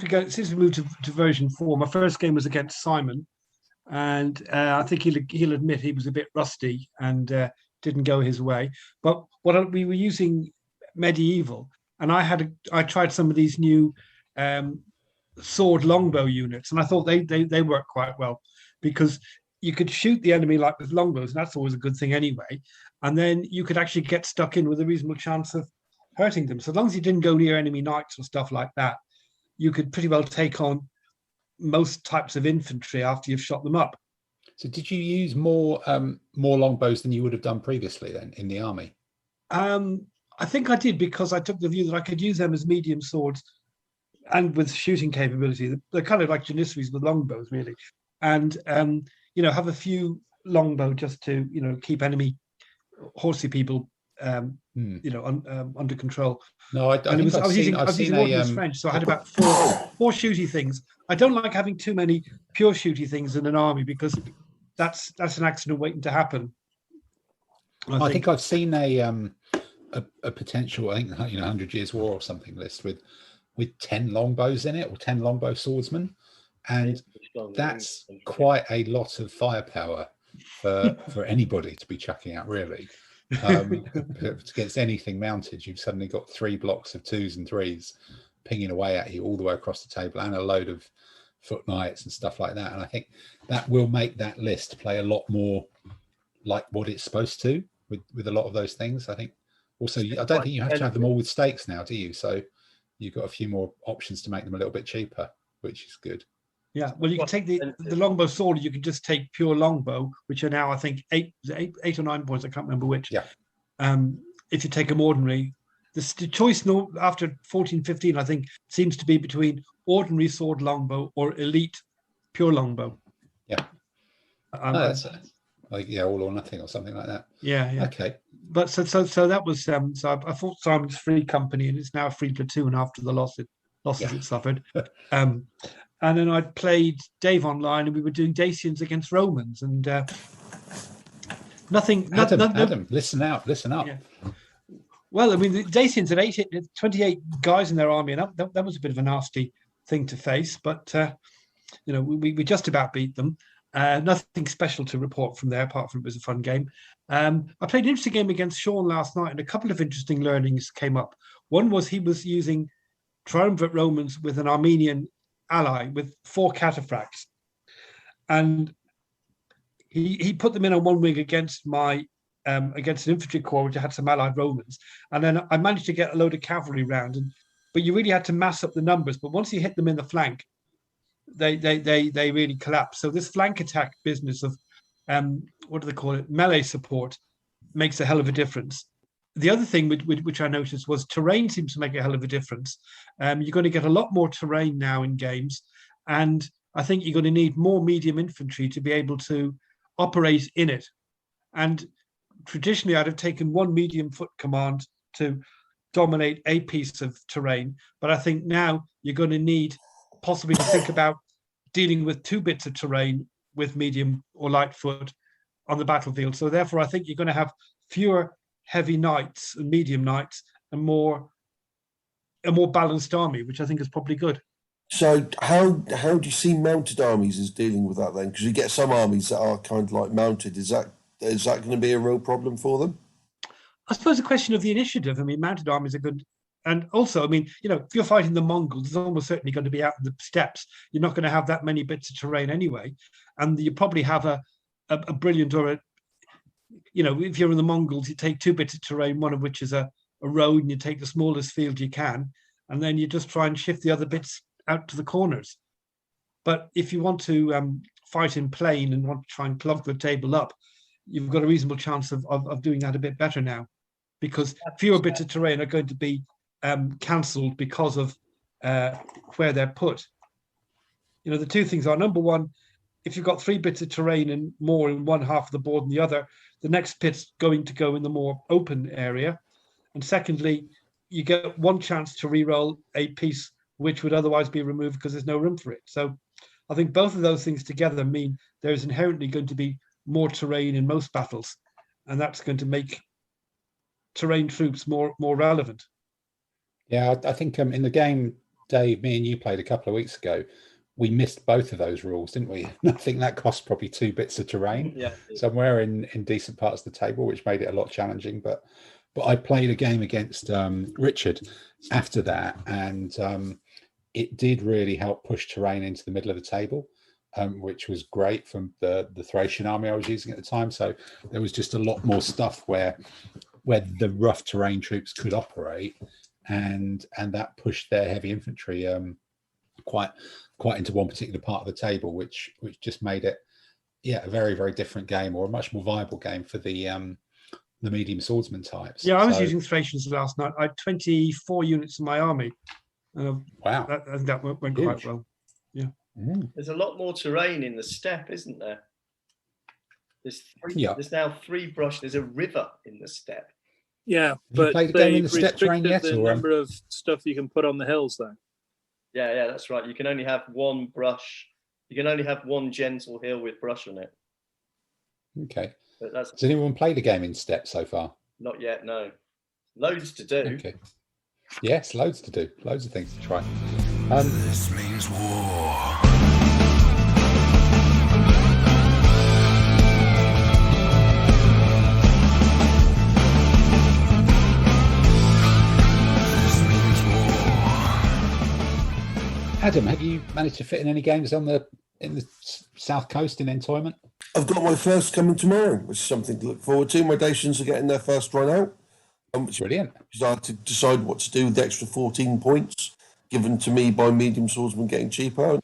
we moved to version 4, my first game was against Simon, and I think he'll admit he was a bit rusty and didn't go his way. But we were using medieval, and I tried some of these new sword longbow units, and I thought they work quite well, because you could shoot the enemy like with longbows, and that's always a good thing anyway, and then you could actually get stuck in with a reasonable chance of hurting them. So as long as you didn't go near enemy knights or stuff like that, you could pretty well take on most types of infantry after you've shot them up. So did you use more longbows than you would have done previously then in the army? I think I did, because I took the view that I could use them as medium swords and with shooting capability. They're kind of like janissaries with longbows, really. And, have a few longbow just to, keep enemy horsey people, under control. No, I was using ordnance French, so I had about four shooty things. I don't like having too many pure shooty things in an army, because that's an accident waiting to happen. I think I've seen a potential, 100 Years War or something list with 10 longbows in it, or 10 longbow swordsmen, and that's quite a lot of firepower for anybody to be chucking out, really. Against anything mounted, you've suddenly got 3 blocks of 2s and 3s pinging away at you all the way across the table, and a load of foot knights and stuff like that. And I think that will make that list play a lot more like what it's supposed to with a lot of those things. I think also, I don't think you have to have them all with stakes now, do you? So you've got a few more options to make them a little bit cheaper, which is good. Yeah, well, you can take the longbow sword, you can just take pure longbow, which are now, I think, eight or 9 points. I can't remember which. Yeah. If you take them ordinary, the choice after 14, 15, I think, seems to be between ordinary sword longbow or elite pure longbow. Yeah. That's all or nothing or something like that. Yeah. Okay. But so that was so I thought Simon's Free Company, and it's now a free platoon after the losses it suffered. And then I played Dave online, and we were doing Dacians against Romans, and nothing. Adam, listen up. Yeah. Well, I mean, the Dacians had 28 guys in their army, and that was a bit of a nasty thing to face. But we just about beat them. Nothing special to report from there, apart from it was a fun game. I played an interesting game against Sean last night, and a couple of interesting learnings came up. One was he was using triumvirate Romans with an Armenian ally with 4 cataphracts, and he put them in on one wing against my against an infantry corps which had some allied Romans, and then I managed to get a load of cavalry round, but you really had to mass up the numbers. But once you hit them in the flank, they really collapse. So this flank attack business of what do they call it, melee support, makes a hell of a difference. The other thing which I noticed was terrain seems to make a hell of a difference. You're going to get a lot more terrain now in games, and I think you're going to need more medium infantry to be able to operate in it. And traditionally, I'd have taken 1 medium foot command to dominate a piece of terrain, but I think now you're going to need possibly to think about dealing with 2 bits of terrain with medium or light foot on the battlefield. So therefore, I think you're going to have fewer heavy knights and medium knights, and a more balanced army, which I think is probably good. So how do you see mounted armies as dealing with that then? Because you get some armies that are kind of like mounted. Is that going to be a real problem for them? I suppose a question of the initiative. I mean, mounted armies are good. And also, I mean, if you're fighting the Mongols, it's almost certainly going to be out in the steppes. You're not going to have that many bits of terrain anyway. And you probably have a brilliant, or if you're in the Mongols, you take 2 bits of terrain, one of which is a road, and you take the smallest field you can, and then you just try and shift the other bits out to the corners. But if you want to fight in plain and want to try and clog the table up, you've got a reasonable chance of doing that a bit better now, because fewer bits of terrain are going to be cancelled because of where they're put. The 2 things are, number one, if you've got 3 bits of terrain and more in one half of the board than the other, the next bit's going to go in the more open area. And secondly, you get 1 chance to re-roll a piece which would otherwise be removed because there's no room for it. So I think both of those things together mean there's inherently going to be more terrain in most battles, and that's going to make terrain troops more relevant. Yeah, I think in the game, Dave, me and you played a couple of weeks ago, we missed both of those rules, didn't we? I think that cost probably 2 bits of terrain somewhere in decent parts of the table, which made it a lot challenging. But I played a game against Richard after that, and it did really help push terrain into the middle of the table, which was great from the Thracian army I was using at the time. So there was just a lot more stuff where the rough terrain troops could operate, and that pushed their heavy infantry quite into one particular part of the table, which just made it a very, very different game, or a much more viable game for the medium swordsman types. Yeah, I was using Thracians last night. I had 24 units in my army. Wow. That went quite well. Yeah. There's a lot more terrain in the steppe, isn't there? There's now 3 brush. There's a river in the steppe. Yeah, you played the game in the steppe terrain yet? The number of stuff you can put on the hills, though. Yeah, that's right. You can only have 1 brush. You can only have 1 gentle hill with brush on it. Okay. But has anyone played a game in steppe so far? Not yet, no. Loads to do. Okay. Yes, loads to do. Loads of things to try. This means war. Adam, have you managed to fit in any games in the South Coast in Entoyment? I've got my first coming tomorrow, which is something to look forward to. My Dacians are getting their first run out. Brilliant. Because I had to decide what to do with the extra 14 points given to me by medium swordsman getting cheaper.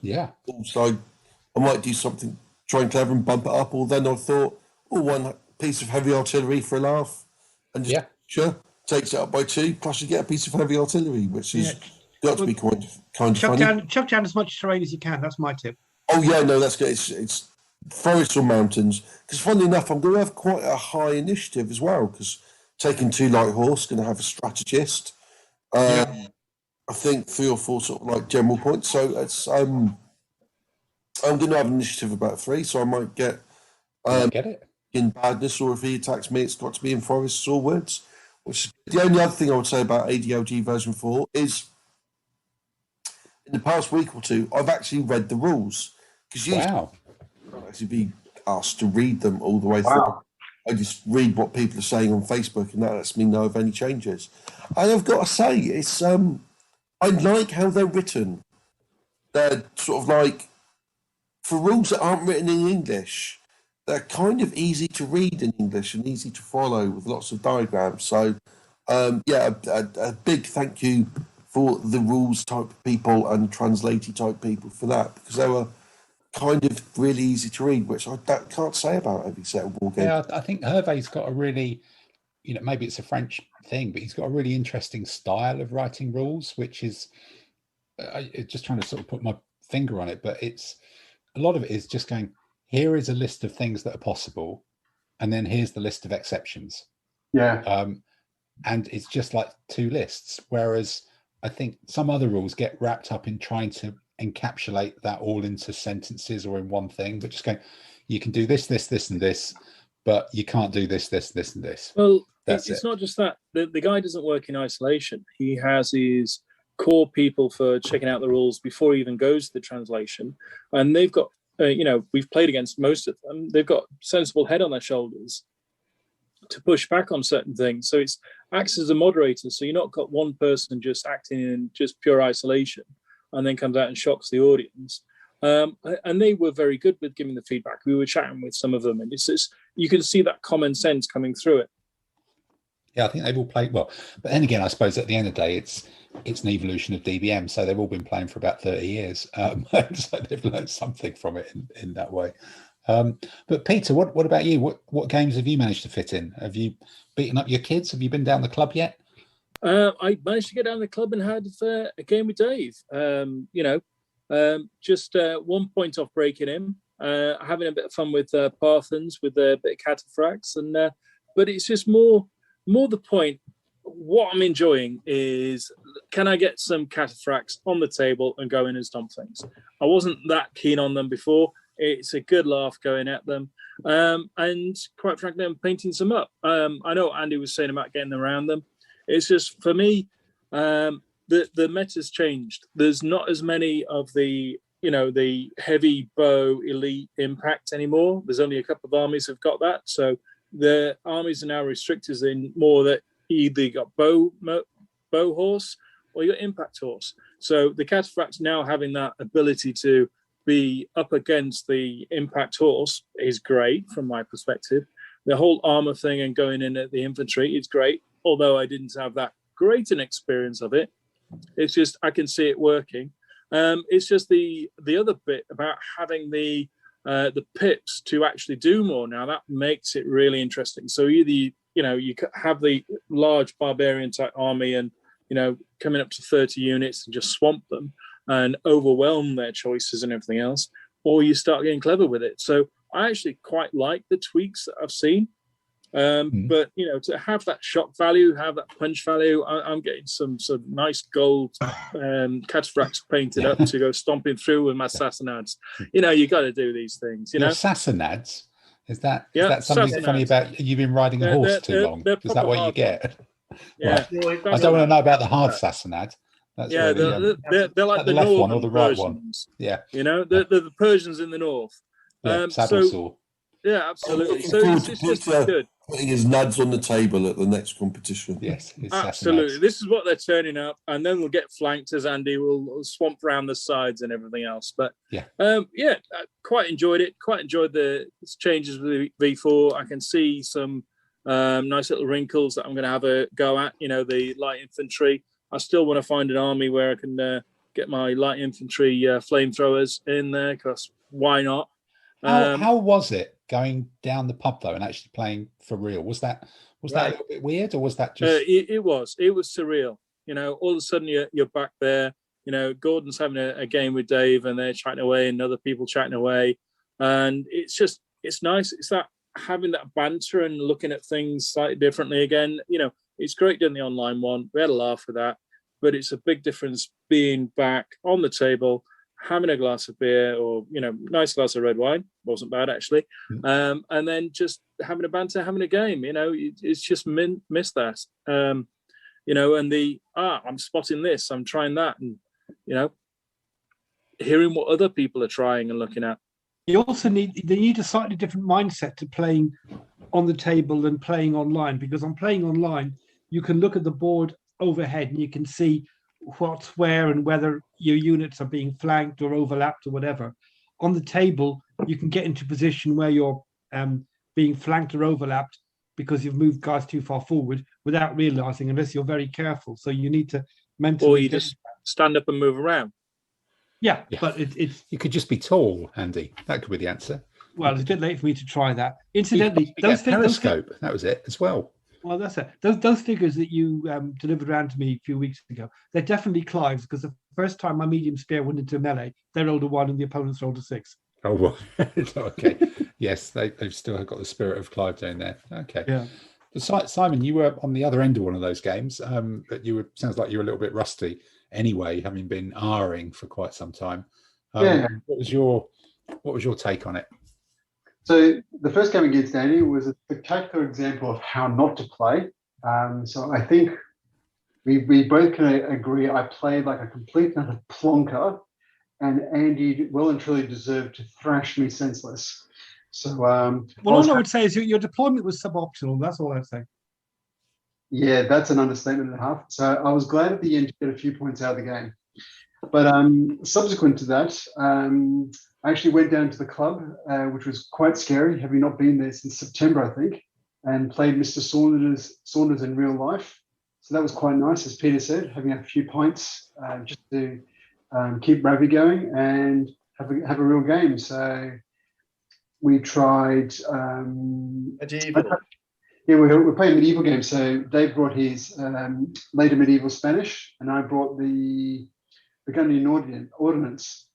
Yeah. So I might do something, try and clever and bump it up. Or then I thought, 1 piece of heavy artillery for a laugh. And just takes it up by 2. Plus you get a piece of heavy artillery, which is got to be kind of funny. Chuck down as much terrain as you can. That's my tip. Oh, yeah, no, that's good. It's forests or mountains. Because funnily enough, I'm going to have quite a high initiative as well, because taking 2 light horse, going to have a strategist. I think 3 or 4 sort of like general points. So it's I'm going to have an initiative about 3, so I might get in badness, or if he attacks me, it's got to be in forests or woods. Which the only other thing I would say about ADLG version 4 is, in the past week or 2, I've actually read the rules. Because usually I'll actually be asked to read them all the way through. I just read what people are saying on Facebook, and that lets me know of any changes. And I've got to say, it's I like how they're written. They're sort of like, for rules that aren't written in English, they're kind of easy to read in English and easy to follow with lots of diagrams. So, a big thank you for the rules type people and translatey type people for that, because they were kind of really easy to read, which I can't say about every set of war games. Yeah, I think Hervé's got a really, maybe it's a French thing, but he's got a really interesting style of writing rules, which is, just trying to sort of put my finger on it, but it's, a lot of it is just going, here is a list of things that are possible, and then here's the list of exceptions. Yeah. And it's just like 2 lists, whereas I think some other rules get wrapped up in trying to encapsulate that all into sentences or in one thing, but just going, you can do this, this, this, and this, but you can't do this, this, this, and this. Well, it's not just that. The guy doesn't work in isolation. He has his core people for checking out the rules before he even goes to the translation, and they've got, we've played against most of them. They've got sensible head on their shoulders to push back on certain things. So it's acts as a moderator. So you're not got one person just acting in just pure isolation and then comes out and shocks the audience. And they were very good with giving the feedback. We were chatting with some of them, and you can see that common sense coming through it. Yeah, I think they've all played well. But then again, I suppose at the end of the day, it's an evolution of DBM. So they've all been playing for about 30 years. So they've learned something from it in that way. But Peter, what about you? What games have you managed to fit in? Have you beaten up your kids? Have you been down the club yet? I managed to get down the club and had a game with Dave. Just 1 point off breaking him, having a bit of fun with Parthens, with a bit of cataphracts, and but it's just more the point. What I'm enjoying is, can I get some cataphracts on the table and go in and stomp things? I wasn't that keen on them before. It's a good laugh going at them, and quite frankly, I'm painting some up. I know what Andy was saying about getting around them. It's just, for me, the meta's changed. There's not as many of the heavy bow elite impact anymore. There's only a couple of armies who've got that. So the armies are now restricted in more that either you got bow horse or you got impact horse. So the cataphracts now having that ability to be up against the impact horse is great from my perspective. The whole armor thing and going in at the infantry is great, although I didn't have that great an experience of it. It's just, I can see it working. It's just the other bit about having the the pips to actually do more. Now that makes it really interesting. So either you have the large barbarian type army and coming up to 30 units and just swamp them and overwhelm their choices and everything else, or you start getting clever with it. So I actually quite like the tweaks that I've seen. But to have that shock value, have that punch value, I'm getting some nice gold cataphracts painted up to go stomping through with my Sassanades. You got to do these things. Your Sassanades? Is that something Sassanades. Funny about you've been riding a horse too long? Is that what you get? Yeah, right. I don't want to know about the hard Sassanad. That's they're like the left northern one or the right Persians. one. Yeah, they're the Persians in the north. Saddle saw. Yeah, absolutely. So it's just good. Putting his nads on the table at the next competition. Yes, absolutely. This is what they're turning up, and then we'll get flanked as Andy will swamp around the sides and everything else. But quite enjoyed it. Quite enjoyed the changes with the V4. I can see some nice little wrinkles that I'm going to have a go at. The light infantry. I still want to find an army where I can get my light infantry flamethrowers in there, because why not? How was it going down the pub though and actually playing for real? Was that a little bit weird, or was that just? It was surreal. All of a sudden you're back there. Gordon's having a game with Dave, and they're chatting away, and other people chatting away, and it's nice. It's that having that banter and looking at things slightly differently again. It's great doing the online one. We had a laugh with that, but it's a big difference being back on the table, having a glass of beer or, nice glass of red wine. Wasn't bad, actually. And then just having a banter, having a game, it's just missed that. And I'm spotting this, I'm trying that. And, hearing what other people are trying and looking at. You also need a slightly different mindset to playing on the table than playing online, because on playing online, you can look at the board overhead and you can see what's where and whether your units are being flanked or overlapped or whatever. On the table, you can get into a position where you're being flanked or overlapped because you've moved guys too far forward without realizing, unless you're very careful. So you need to mentally... Or you just stand up and move around. Yeah. But it's... You could just be tall, Andy. That could be the answer. Well, it's a bit late for me to try that. Incidentally, periscope, that was it as well. Well, that's it. Those figures that you delivered around to me a few weeks ago, they're definitely Clive's, because the first time my medium spear went into melee, they rolled a 1 and the opponents rolled a 6. Oh, well, okay. Yes, they've still got the spirit of Clive down there. Okay. Yeah. But Simon, you were on the other end of one of those games, but sounds like you were a little bit rusty anyway, having been R-ing for quite some time. What was your take on it? So the first game against Danny was a spectacular example of how not to play. So I think we both can agree I played like a complete and utter plonker, and Andy well and truly deserved to thrash me senseless. So all I would say is your deployment was suboptimal. That's all I'd say. Yeah, that's an understatement and a half. So I was glad at the end to get a few points out of the game. But subsequent to that, I actually went down to the club, which was quite scary, having not been there since September, I think, and played Mr. Saunders in real life. So that was quite nice, as Peter said, having a few pints just to keep Ravi going and have a real game. So we tried... medieval. Yeah, we're playing medieval games. So Dave brought his later medieval Spanish, and I brought the Burgundian Ordnance.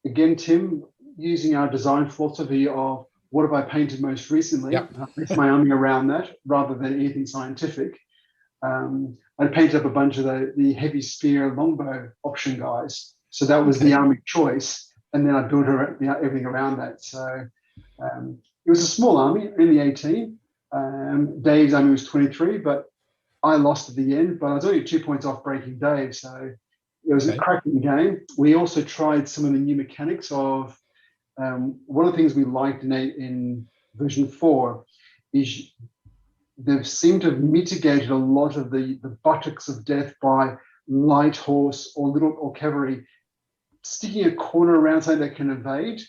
Again, Tim, using our design philosophy of what have I painted most recently, I based my army around that rather than anything scientific. I painted up a bunch of the heavy spear longbow option guys. So that was the army choice. And then I built everything around that. So it was a small army, only 18. Dave's army was 23, but I lost at the end. But I was only 2 points off breaking Dave. So it was a cracking game. We also tried some of the new mechanics of one of the things we liked in version 4 is they've seemed to have mitigated a lot of the buttocks of death by light horse or cavalry sticking a corner around something that can evade.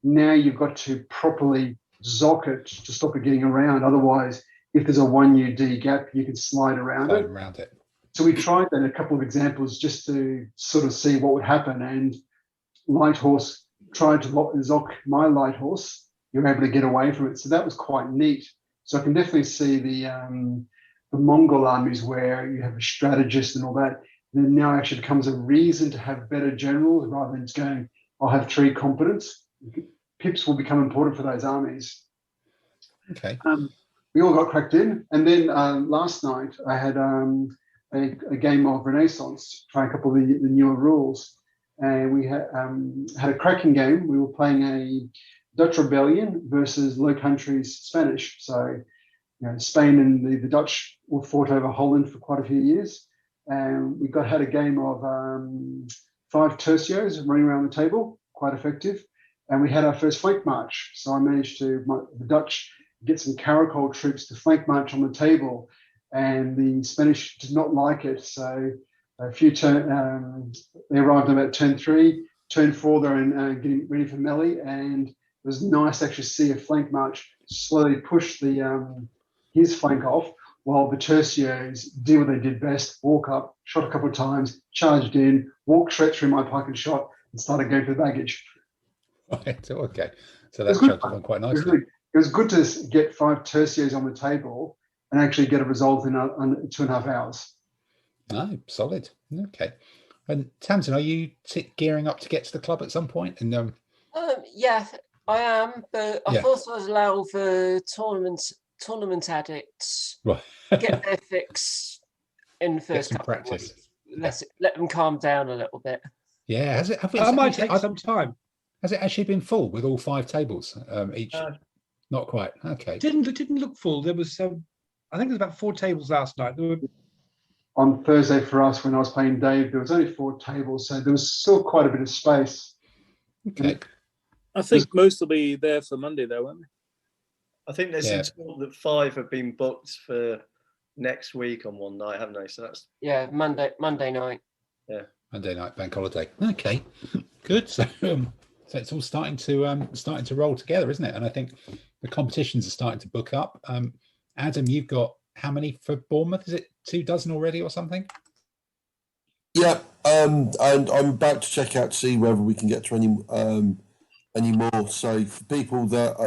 Now you've got to properly zock it to stop it getting around. Otherwise, if there's a 1 UD gap, you can slide around it. So we tried that in a couple of examples just to sort of see what would happen. And light horse tried to zock my light horse, you're able to get away from it. So that was quite neat. So I can definitely see the Mongol armies where you have a strategist and all that. Then now actually becomes a reason to have better generals rather than just going, I'll have 3 competence. Pips will become important for those armies. Okay. We all got cracked in. And then last night I had a game of Renaissance, trying a couple of the newer rules. And we had a cracking game. We were playing a Dutch rebellion versus Low Countries Spanish. So, Spain and the Dutch were fought over Holland for quite a few years. And we had a game of 5 tercios running around the table, quite effective. And we had our first flank march. So I managed the Dutch get some caracol troops to flank march on the table. And the Spanish did not like it. So they arrived about turn 3, turn 4, they're getting ready for melee. And it was nice to actually see a flank march slowly push his flank off, while the tercios did what they did best, walk up, shot a couple of times, charged in, walked straight through my pike and shot, and started going for the baggage. Right, okay. So that chugged on quite nicely. It was good to get 5 tercios on the table and actually get a result in 2.5 hours. No, solid. Okay. And Tamsin, are you gearing up to get to the club at some point? And yeah, I am, but I thought I was allowed for tournament addicts get their fix in the first couple practice. Of weeks. Let them calm down a little bit. Yeah, has it? That might take some time. Has it actually been full with all 5 tables each? Not quite. Okay. Didn't look full. There was some. I think there was about 4 tables last night. There were... On Thursday for us, when I was playing Dave, there was only 4 tables, so there was still quite a bit of space. Okay. I think most will be there for Monday, though, won't they? I think there's some talk that 5 have been booked for next week on one night, haven't they? So that's Monday night. Yeah, Monday night bank holiday. Okay, good. So it's all starting to roll together, isn't it? And I think the competitions are starting to book up. Adam, you've got how many for Bournemouth? Is it 24 already or something? Yeah, and I'm about to check out to see whether we can get to any more. So for people that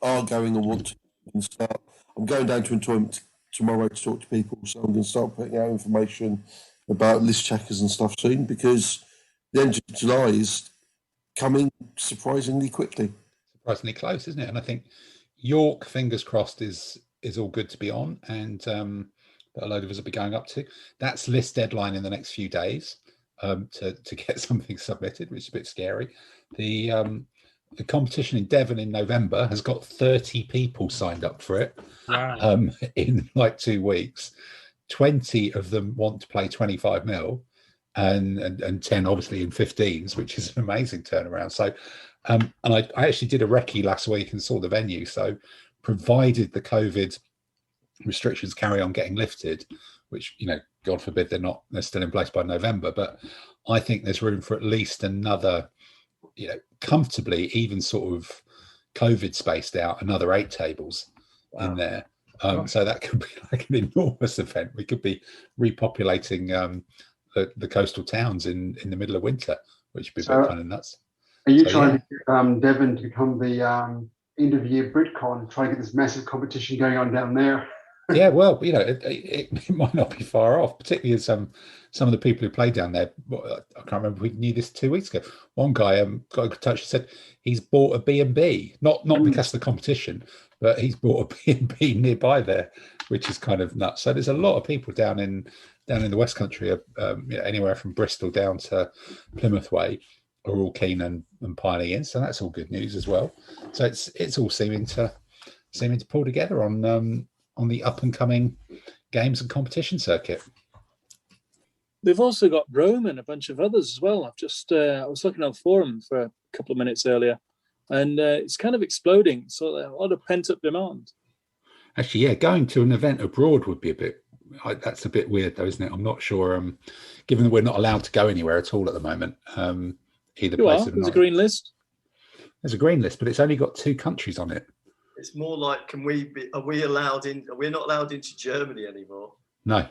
are going and want to start, I'm going down to a tournament tomorrow to talk to people. So I'm going to start putting out information about list checkers and stuff soon, because the end of July is coming surprisingly quickly. Surprisingly close, isn't it? And I think York, fingers crossed, is all good to be on, and that a load of us will be going up to. That's list deadline in the next few days to get something submitted, which is a bit scary. The competition in Devon in November has got 30 people signed up for it. Wow. In like 2 weeks. 20 of them want to play 25 mil and 10 obviously in 15s, which is an amazing turnaround. So and I actually did a recce last week and saw the venue. So provided the COVID restrictions carry on getting lifted, which, God forbid they're still in place by November, but I think there's room for at least another, comfortably, even sort of COVID spaced out, another 8 tables in there. So that could be like an enormous event. We could be repopulating the coastal towns in the middle of winter, which would be a bit kind of nuts. Are you trying to get Devon to become the end of year BritCon, try to get this massive competition going on down there? Yeah, well, it might not be far off, particularly as some of the people who play down there. I can't remember if we knew this 2 weeks ago. One guy got in touch and said he's bought a B&B, not because of the competition, but he's bought a B&B nearby there, which is kind of nuts. So there's a lot of people down in the West Country, anywhere from Bristol down to Plymouth way, are all keen and piling in. So that's all good news as well. So it's all seeming to pull together on the up and coming games and competition circuit. They've also got Rome and a bunch of others as well. I was looking on forum for a couple of minutes earlier, and it's kind of exploding. So a lot of pent up demand. Actually, yeah, going to an event abroad would be that's a bit weird though, isn't it? I'm not sure, given that we're not allowed to go anywhere at all at the moment. Either place. There's a green list. There's a green list, but it's only got 2 countries on it. it's more like, are we allowed in? We're not allowed into Germany anymore. No.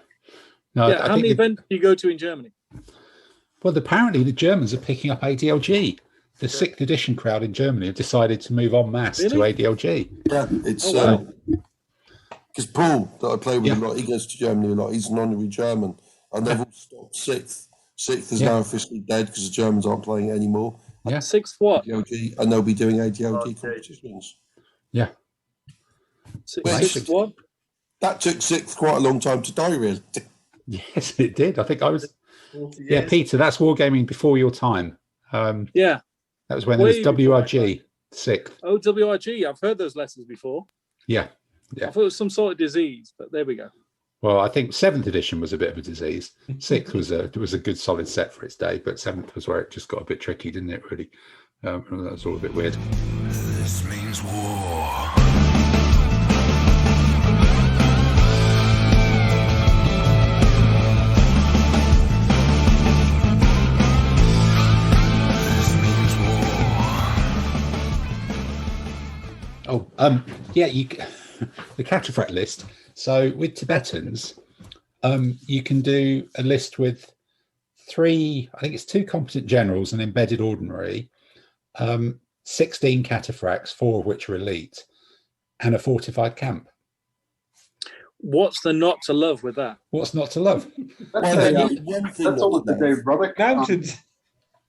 Yeah, how many events do you go to in Germany? Well, apparently the Germans are picking up ADLG. the 6th edition crowd in Germany have decided to move en masse to Really? ADLG. Yeah, it's wow. because Paul that I play with Yeah. a lot, he goes to Germany a lot. He's an honorary German, and they've all stopped 6th. 6th is now officially dead because the Germans aren't playing it anymore. Yeah. 6th what? ADLG, and they'll be doing ADLG competitions. Yeah. 6th what? That took 6th quite a long time to die, really. Yes, it did. I think I was. 40 Yeah, years. Peter, that's wargaming before your time. Yeah. That was when there was Way before WRG 6th. Oh, WRG. I've heard those letters before. Yeah. I thought it was some sort of disease, but there we go. Well, I think 7th edition was a bit of a disease. 6th was a good solid set for its day, but 7th was where it just got a bit tricky, didn't it? Really, that was all a bit weird. This means war. Oh, yeah, the cataphract list. So with Tibetans, you can do a list with 3, I think it's 2 competent generals, an embedded ordinary, 16 cataphracts, 4 of which are elite, and a fortified camp. What's the not to love with that? What's not to love? That's all with the Dave Roddick. Mountains.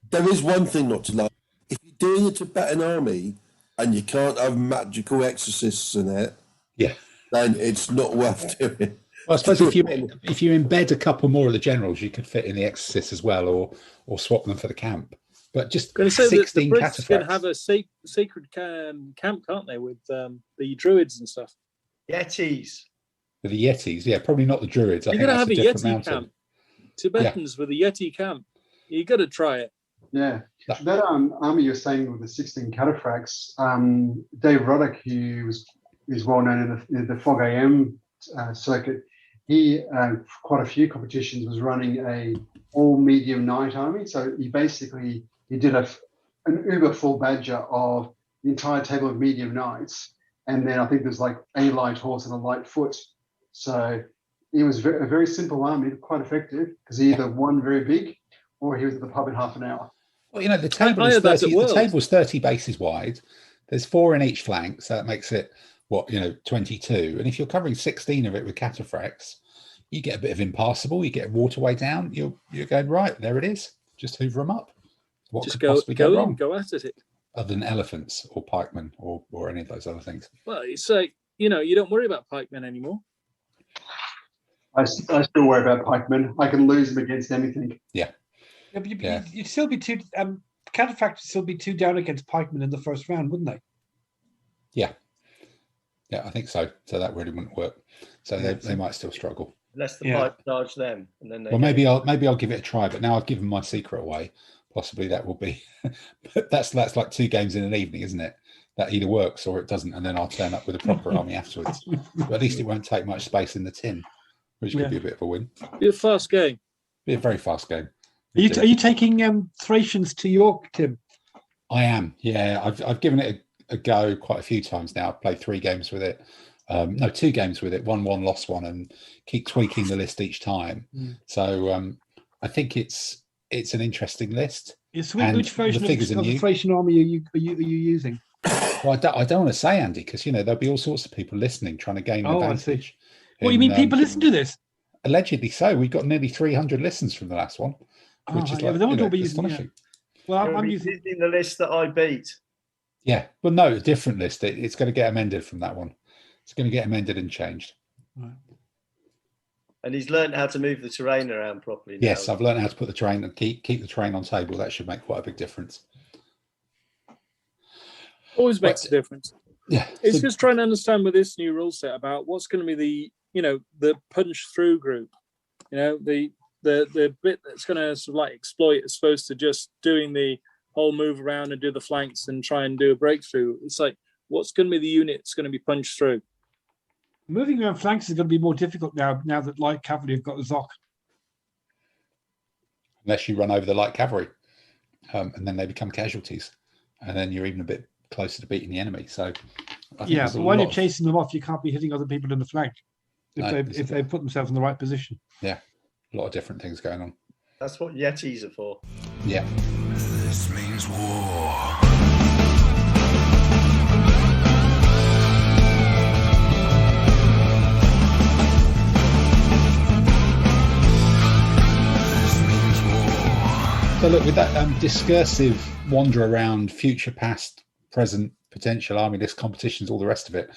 There is one thing not to love. If you're doing a Tibetan army and you can't have magical exorcists in it, Yeah. then it's not worth doing. Well, I suppose if you embed a couple more of the generals, you could fit in the exorcists as well, or swap them for the camp. But just Going to say that the 16 Brits can cataphracts. have a sacred camp, can't they, with the druids and stuff? Yetis. With the Yetis, yeah, probably not the Druids. I You're think going to that's have a different Yeti mountain. camp. Tibetans with a Yeti camp. You got to try it. Yeah, that army you're saying with the 16 cataphracts, Dave Roddick, who is well known in the Fog AM circuit, he quite a few competitions was running a all medium knight army. So he did an uber full badger of the entire table of medium knights, and then I think there's like a light horse and a light foot. So it was a very simple army, quite effective, because he either won very big or he was at the pub in half an hour. Well, the table is 30. The table's 30 bases wide. There's 4 in each flank, so that makes it 22. And if you're covering 16 of it with cataphracts, you get a bit of impassable. You get a waterway down. You're going right. There it is. Just hoover them up. What Just could possibly go wrong? Go at it. Other than elephants or pikemen or any of those other things. Well, it's like you don't worry about pikemen anymore. I still worry about pikemen. I can lose them against anything. Yeah. Yeah, but you'd still be too. Cataphracts would still be 2 down against pikemen in the first round, wouldn't they? Yeah. Yeah, I think so. So that really wouldn't work. So they might still struggle. Unless the pipe charge them, and then they. Well, maybe I'll give it a try. But now I've given my secret away. Possibly that will be. But that's like 2 games in an evening, isn't it? That either works or it doesn't, and then I'll turn up with a proper army afterwards. But at least it won't take much space in the tin, which could be a bit of a win. Be a fast game. Be a very fast game. Are you taking Thracians to York, Tim? I am. Yeah, I've given it a go quite a few times now. I've played 3 games with it. No, 2 games with it. Won 1, lost 1, and keep tweaking the list each time. So I think it's an interesting list. Which version of the Thracian army are you using? Well, I don't want to say, Andy, because there'll be all sorts of people listening trying to gain an advantage. What you mean? People listen to this? Allegedly so. We've got nearly 300 listens from the last one, which is astonishing. Well, I'm using the list that I beat. Yeah, well, no, a different list. It's going to get amended from that one. It's going to get amended and changed. Right. And he's learned how to move the terrain around properly. Yes, now. I've learned how to put the terrain and keep the terrain on table. That should make quite a big difference. Always makes a difference. Yeah, it's just trying to understand with this new rule set about what's going to be the punch through group. The bit that's going to sort of like exploit as opposed to just doing the whole move around and do the flanks and try and do a breakthrough. It's like what's going to be the unit that's going to be punched through. Moving around flanks is going to be more difficult now that light cavalry have got the Zoc. Unless you run over the light cavalry, and then they become casualties, and then you're even a bit closer to beating the enemy. So, but while you're chasing them off, you can't be hitting other people in the flank if they put themselves in the right position. Yeah, a lot of different things going on. That's what Yetis are for. Yeah. This means war. So look, with that discursive wander around future, past, present, potential army list competitions, all the rest of it,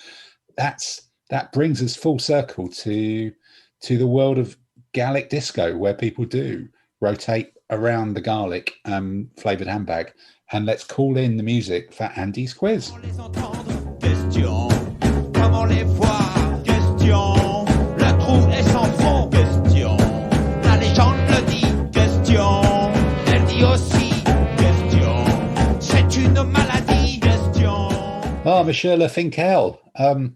that brings us full circle to the world of Gallic disco, where people do rotate around the garlic flavoured handbag. And let's call in the music for Andy's quiz. Oh, Monsieur Le Finkel. Now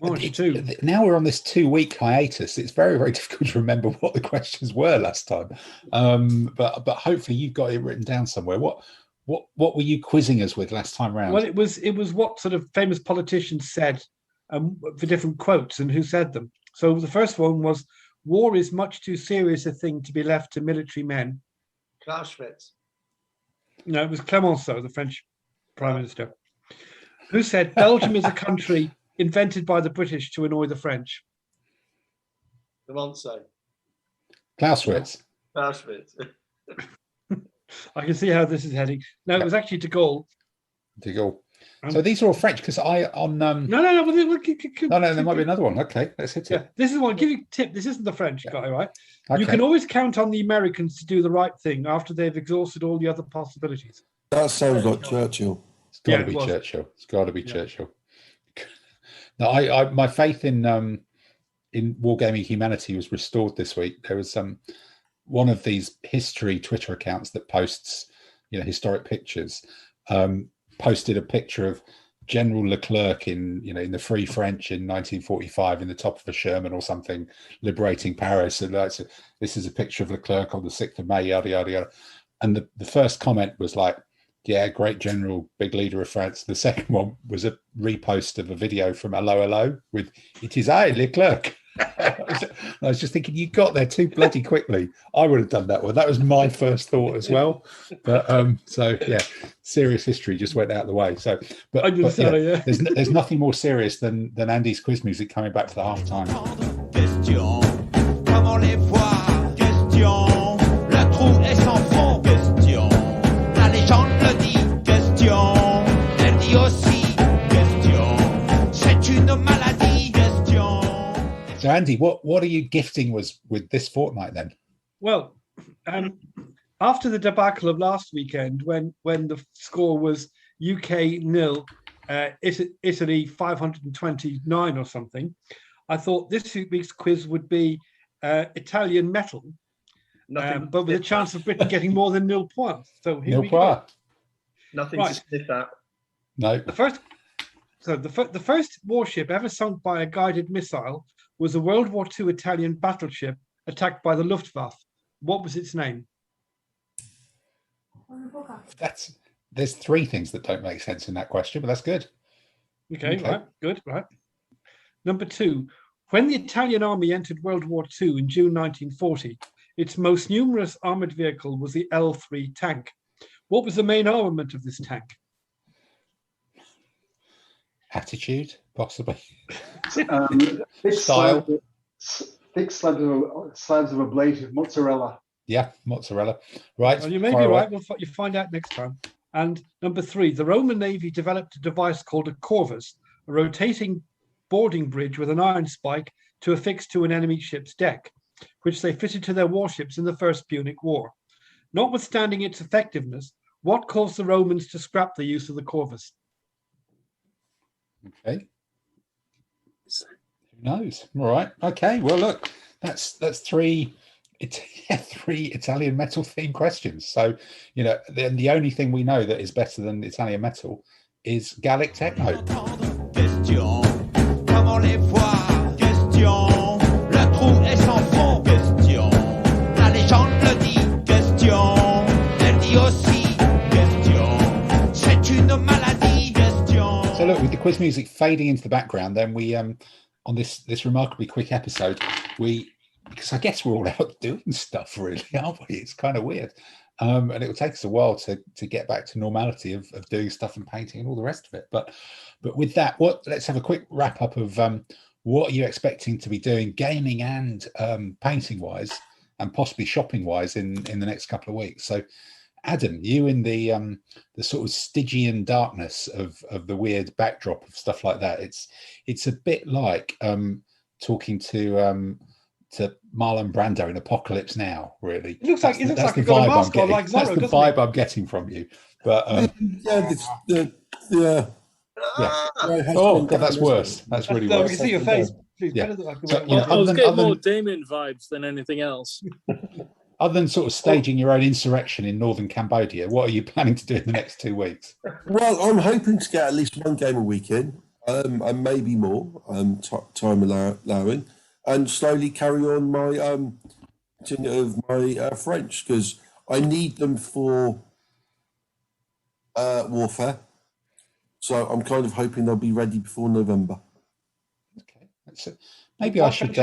we're on this 2-week hiatus. It's very, very difficult to remember what the questions were last time. But hopefully you've got it written down somewhere. What were you quizzing us with last time round? Well, it was what sort of famous politicians said for different quotes and who said them. So the first one was, "War is much too serious a thing to be left to military men." Clausewitz. No, it was Clemenceau, the French Prime Minister, who said Belgium is a country invented by the British to annoy the French. Clemenceau. Clausewitz. Clausewitz. I can see how this is heading. No, it was actually de Gaulle. De Gaulle. So these are all French because No. There might be another one. Okay, let's hit it. Yeah, this is one. Give you a tip. This isn't the French guy, right? Okay. You can always count on the Americans to do the right thing after they've exhausted all the other possibilities. That sounds like Churchill. It's got to be Churchill. It's got to be Churchill. No, I my faith in wargaming humanity was restored this week. There was one of these history Twitter accounts that posts, historic pictures. Posted a picture of General Leclerc in the Free French in 1945 in the top of a Sherman or something, liberating Paris. And this is a picture of Leclerc on the 6th of May, yada yada yada. And the first comment was like, "Yeah, great general, big leader of France." The second one was a repost of a video from Hello Hello with "It is I, Leclerc." I was just thinking, you got there too bloody quickly. I would have done that one. That was my first thought as well. But so yeah, serious history just went out the way. So, but yeah, there's nothing more serious than Andy's quiz music coming back for the half time. So Andy, what are you gifting was with this fortnight then? Well, after the debacle of last weekend, when the score was UK 0, Italy 529 or something, I thought this week's quiz would be Italian metal, but with a chance of Britain getting more than 0 points. So here we go. Nothing to sniff at. No. The first warship ever sunk by a guided missile was a World War II Italian battleship attacked by the Luftwaffe. What was its name? There's 3 things that don't make sense in that question, but that's good. Okay. Right, good, right. Number 2, when the Italian army entered World War II in June 1940, its most numerous armoured vehicle was the L3 tank. What was the main armament of this tank? Attitude, possibly. Style. Thick slabs of ablative mozzarella. Yeah, mozzarella. Right. Well, you may be right. You find out next time. And number 3, the Roman Navy developed a device called a corvus, a rotating boarding bridge with an iron spike to affix to an enemy ship's deck, which they fitted to their warships in the First Punic War. Notwithstanding its effectiveness, what caused the Romans to scrap the use of the corvus? Okay. Who knows? All right. Okay. Well, look, that's 3 Italian metal themed questions. So, the only thing we know that is better than Italian metal is Gallic techno. So look, with the quiz music fading into the background, then we on this remarkably quick episode, because I guess we're all out doing stuff, really, aren't we? It's kind of weird. and it will take us a while to get back to normality of doing stuff and painting and all the rest of it. But with that, let's have a quick wrap up of what are you expecting to be doing gaming and painting wise, and possibly shopping wise in the next couple of weeks. So Adam, you in the sort of Stygian darkness of the weird backdrop of stuff like that, it's a bit like talking to Marlon Brando in Apocalypse Now, really. It looks like you've got a mask on like Zorro, that's the vibe I'm getting from you. But oh god, that's worse. That's really worse. We can see your face. Yeah. I was getting more Damien vibes than anything else. Other than sort of staging your own insurrection in northern Cambodia, what are you planning to do in the next 2 weeks? Well, I'm hoping to get at least one game a week in, and maybe more, time allowing, and slowly carry on my French, because I need them for warfare. So I'm kind of hoping they'll be ready before November. Okay, that's it. Maybe I should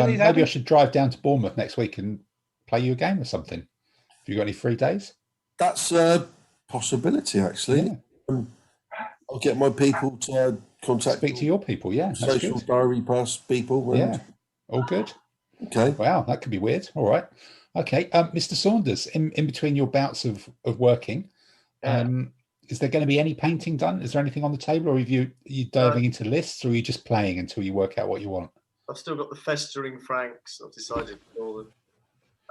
drive down to Bournemouth next week and play you a game or something. Have you got any free days? That's a possibility, actually. Yeah. I'll get my people to speak to your people. Yeah, social diary pass people. Yeah, all good. Okay. Wow, that could be weird. All right. Okay, Mr. Saunders, in between your bouts of working, is there going to be any painting done? Is there anything on the table, or are you diving into lists, or are you just playing until you work out what you want? I've still got the festering Franks. I've decided to call them.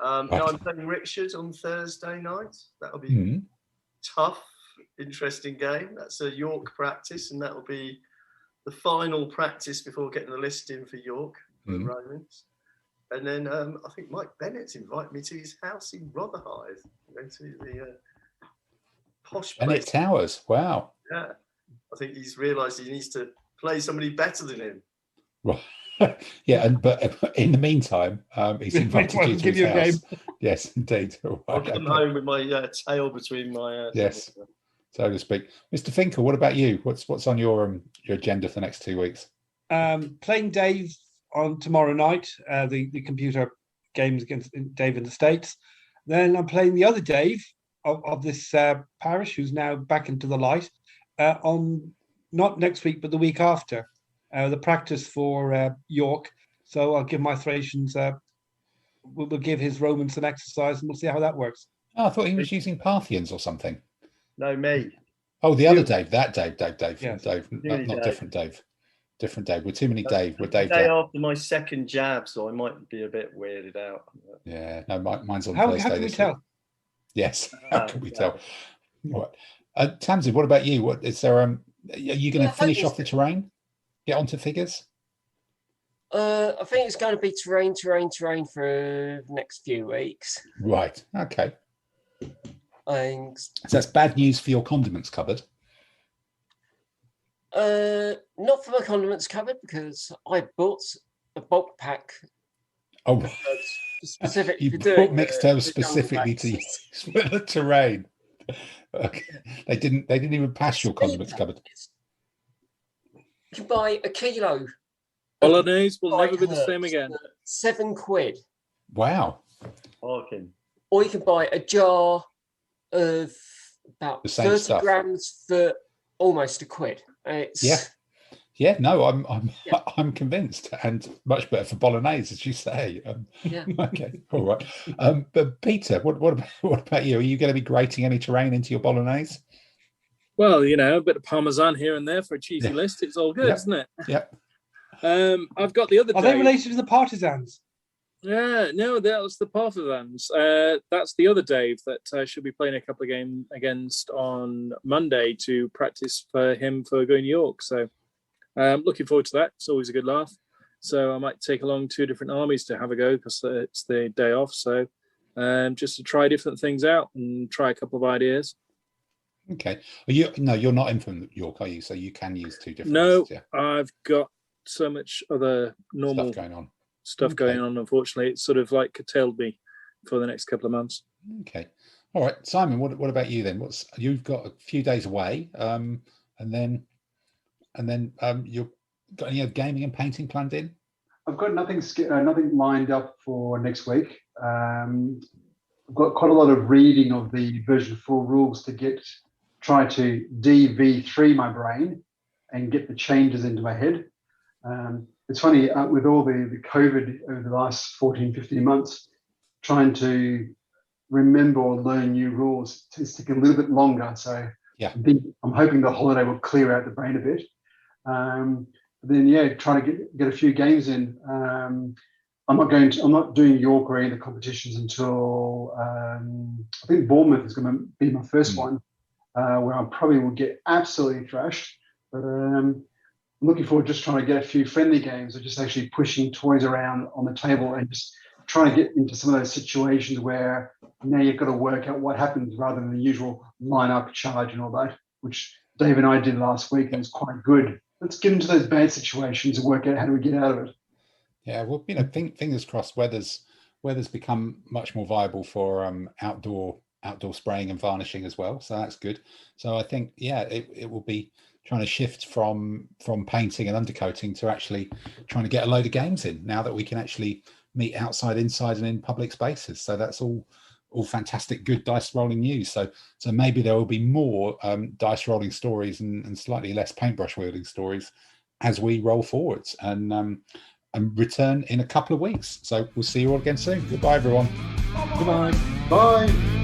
No, I'm playing Richard on Thursday night. That'll be tough, interesting game. That's a York practice, and that will be the final practice before getting the list in for York for the Romans. And then I think Mike Bennett's invited me to his house in Rotherhithe. Going to the posh place. Bennett Towers. Wow. Yeah, I think he's realised he needs to play somebody better than him. Right. Yeah, but in the meantime, he's invited you to his house. Yes, indeed. I'll come home with my tail between my yes, so to speak. Mr. Finkel, what about you? What's on your agenda for the next 2 weeks? Playing Dave on tomorrow night, the computer games against Dave in the States. Then I'm playing the other Dave of this parish, who's now back into the light, on not next week but the week after. The practice for York. So I'll give my Thracians, we'll give his Romans some exercise, and we'll see how that works. Oh, I thought he was using Parthians or something. No, me. Oh, the other Dave, that Dave. Yes. Dave, not different Dave. Different Dave. We're too many Dave. We're Dave. Day after my second jab, so I might be a bit weirded out. Yeah, no, mine's on Thursday. How can we tell? Yes, how can we tell? Right. Tamsin, what about you? What is there? Are you going to finish off the terrain? Get onto figures? I think it's going to be terrain for the next few weeks. Right. Okay. Thanks. So that's bad news for your condiments cupboard. Not for my condiments cupboard, because I bought a bulk pack. Oh, specifically you bought mixed herbs specifically to use for the terrain. Okay. They didn't even pass your condiments cupboard. You can buy a kilo. Bolognese will never be the same again. £7. Wow. Okay. Or you can buy a jar of about 30 stuff. grams for almost £1. It's... Yeah. No, I'm convinced, and much better for bolognese, as you say. Okay. All right. But Peter, what about you? Are you going to be grating any terrain into your bolognese? Well, a bit of Parmesan here and there for a cheesy list. It's all good, isn't it? Yep. I've got the other. Are they related to the partisans? Yeah, no, that was the partisans. That's the other Dave that I should be playing a couple of games against on Monday to practice for him for going to York. So looking forward to that. It's always a good laugh. So I might take along 2 different armies to have a go, because it's the day off. So just to try different things out and try a couple of ideas. Okay. You're not in from York, are you? So you can use 2 different. No, lists, yeah. I've got so much other normal stuff going on. Unfortunately, it's sort of like curtailed me for the next couple of months. Okay. All right, Simon. What about you then? You've got a few days away, and then you've got any gaming and painting planned in? I've got nothing lined up for next week. I've got quite a lot of reading of the version 4 rules to try to DV3 my brain and get the changes into my head. It's funny, with all the COVID over the last 14, 15 months, trying to remember or learn new rules is taking a little bit longer. So yeah, I'm hoping the holiday will clear out the brain a bit. Trying to get a few games in. I'm not doing York or any of the competitions until I think Bournemouth is going to be my first one, where I probably will get absolutely thrashed. But I'm looking forward to just trying to get a few friendly games, or just actually pushing toys around on the table and just trying to get into some of those situations where now you've got to work out what happens rather than the usual line up, charge, and all that, which Dave and I did last week, and it's quite good. Let's get into those bad situations and work out how do we get out of it. Yeah, well, fingers crossed. Weather's become much more viable for outdoor spraying and varnishing as well, so that's good. So I think it will be trying to shift from painting and undercoating to actually trying to get a load of games in now that we can actually meet outside, inside, and in public spaces. So that's all fantastic, good dice rolling news. So maybe there will be more dice rolling stories and slightly less paintbrush wielding stories as we roll forwards and return in a couple of weeks. So we'll see you all again soon. Goodbye, everyone. Goodbye. Bye.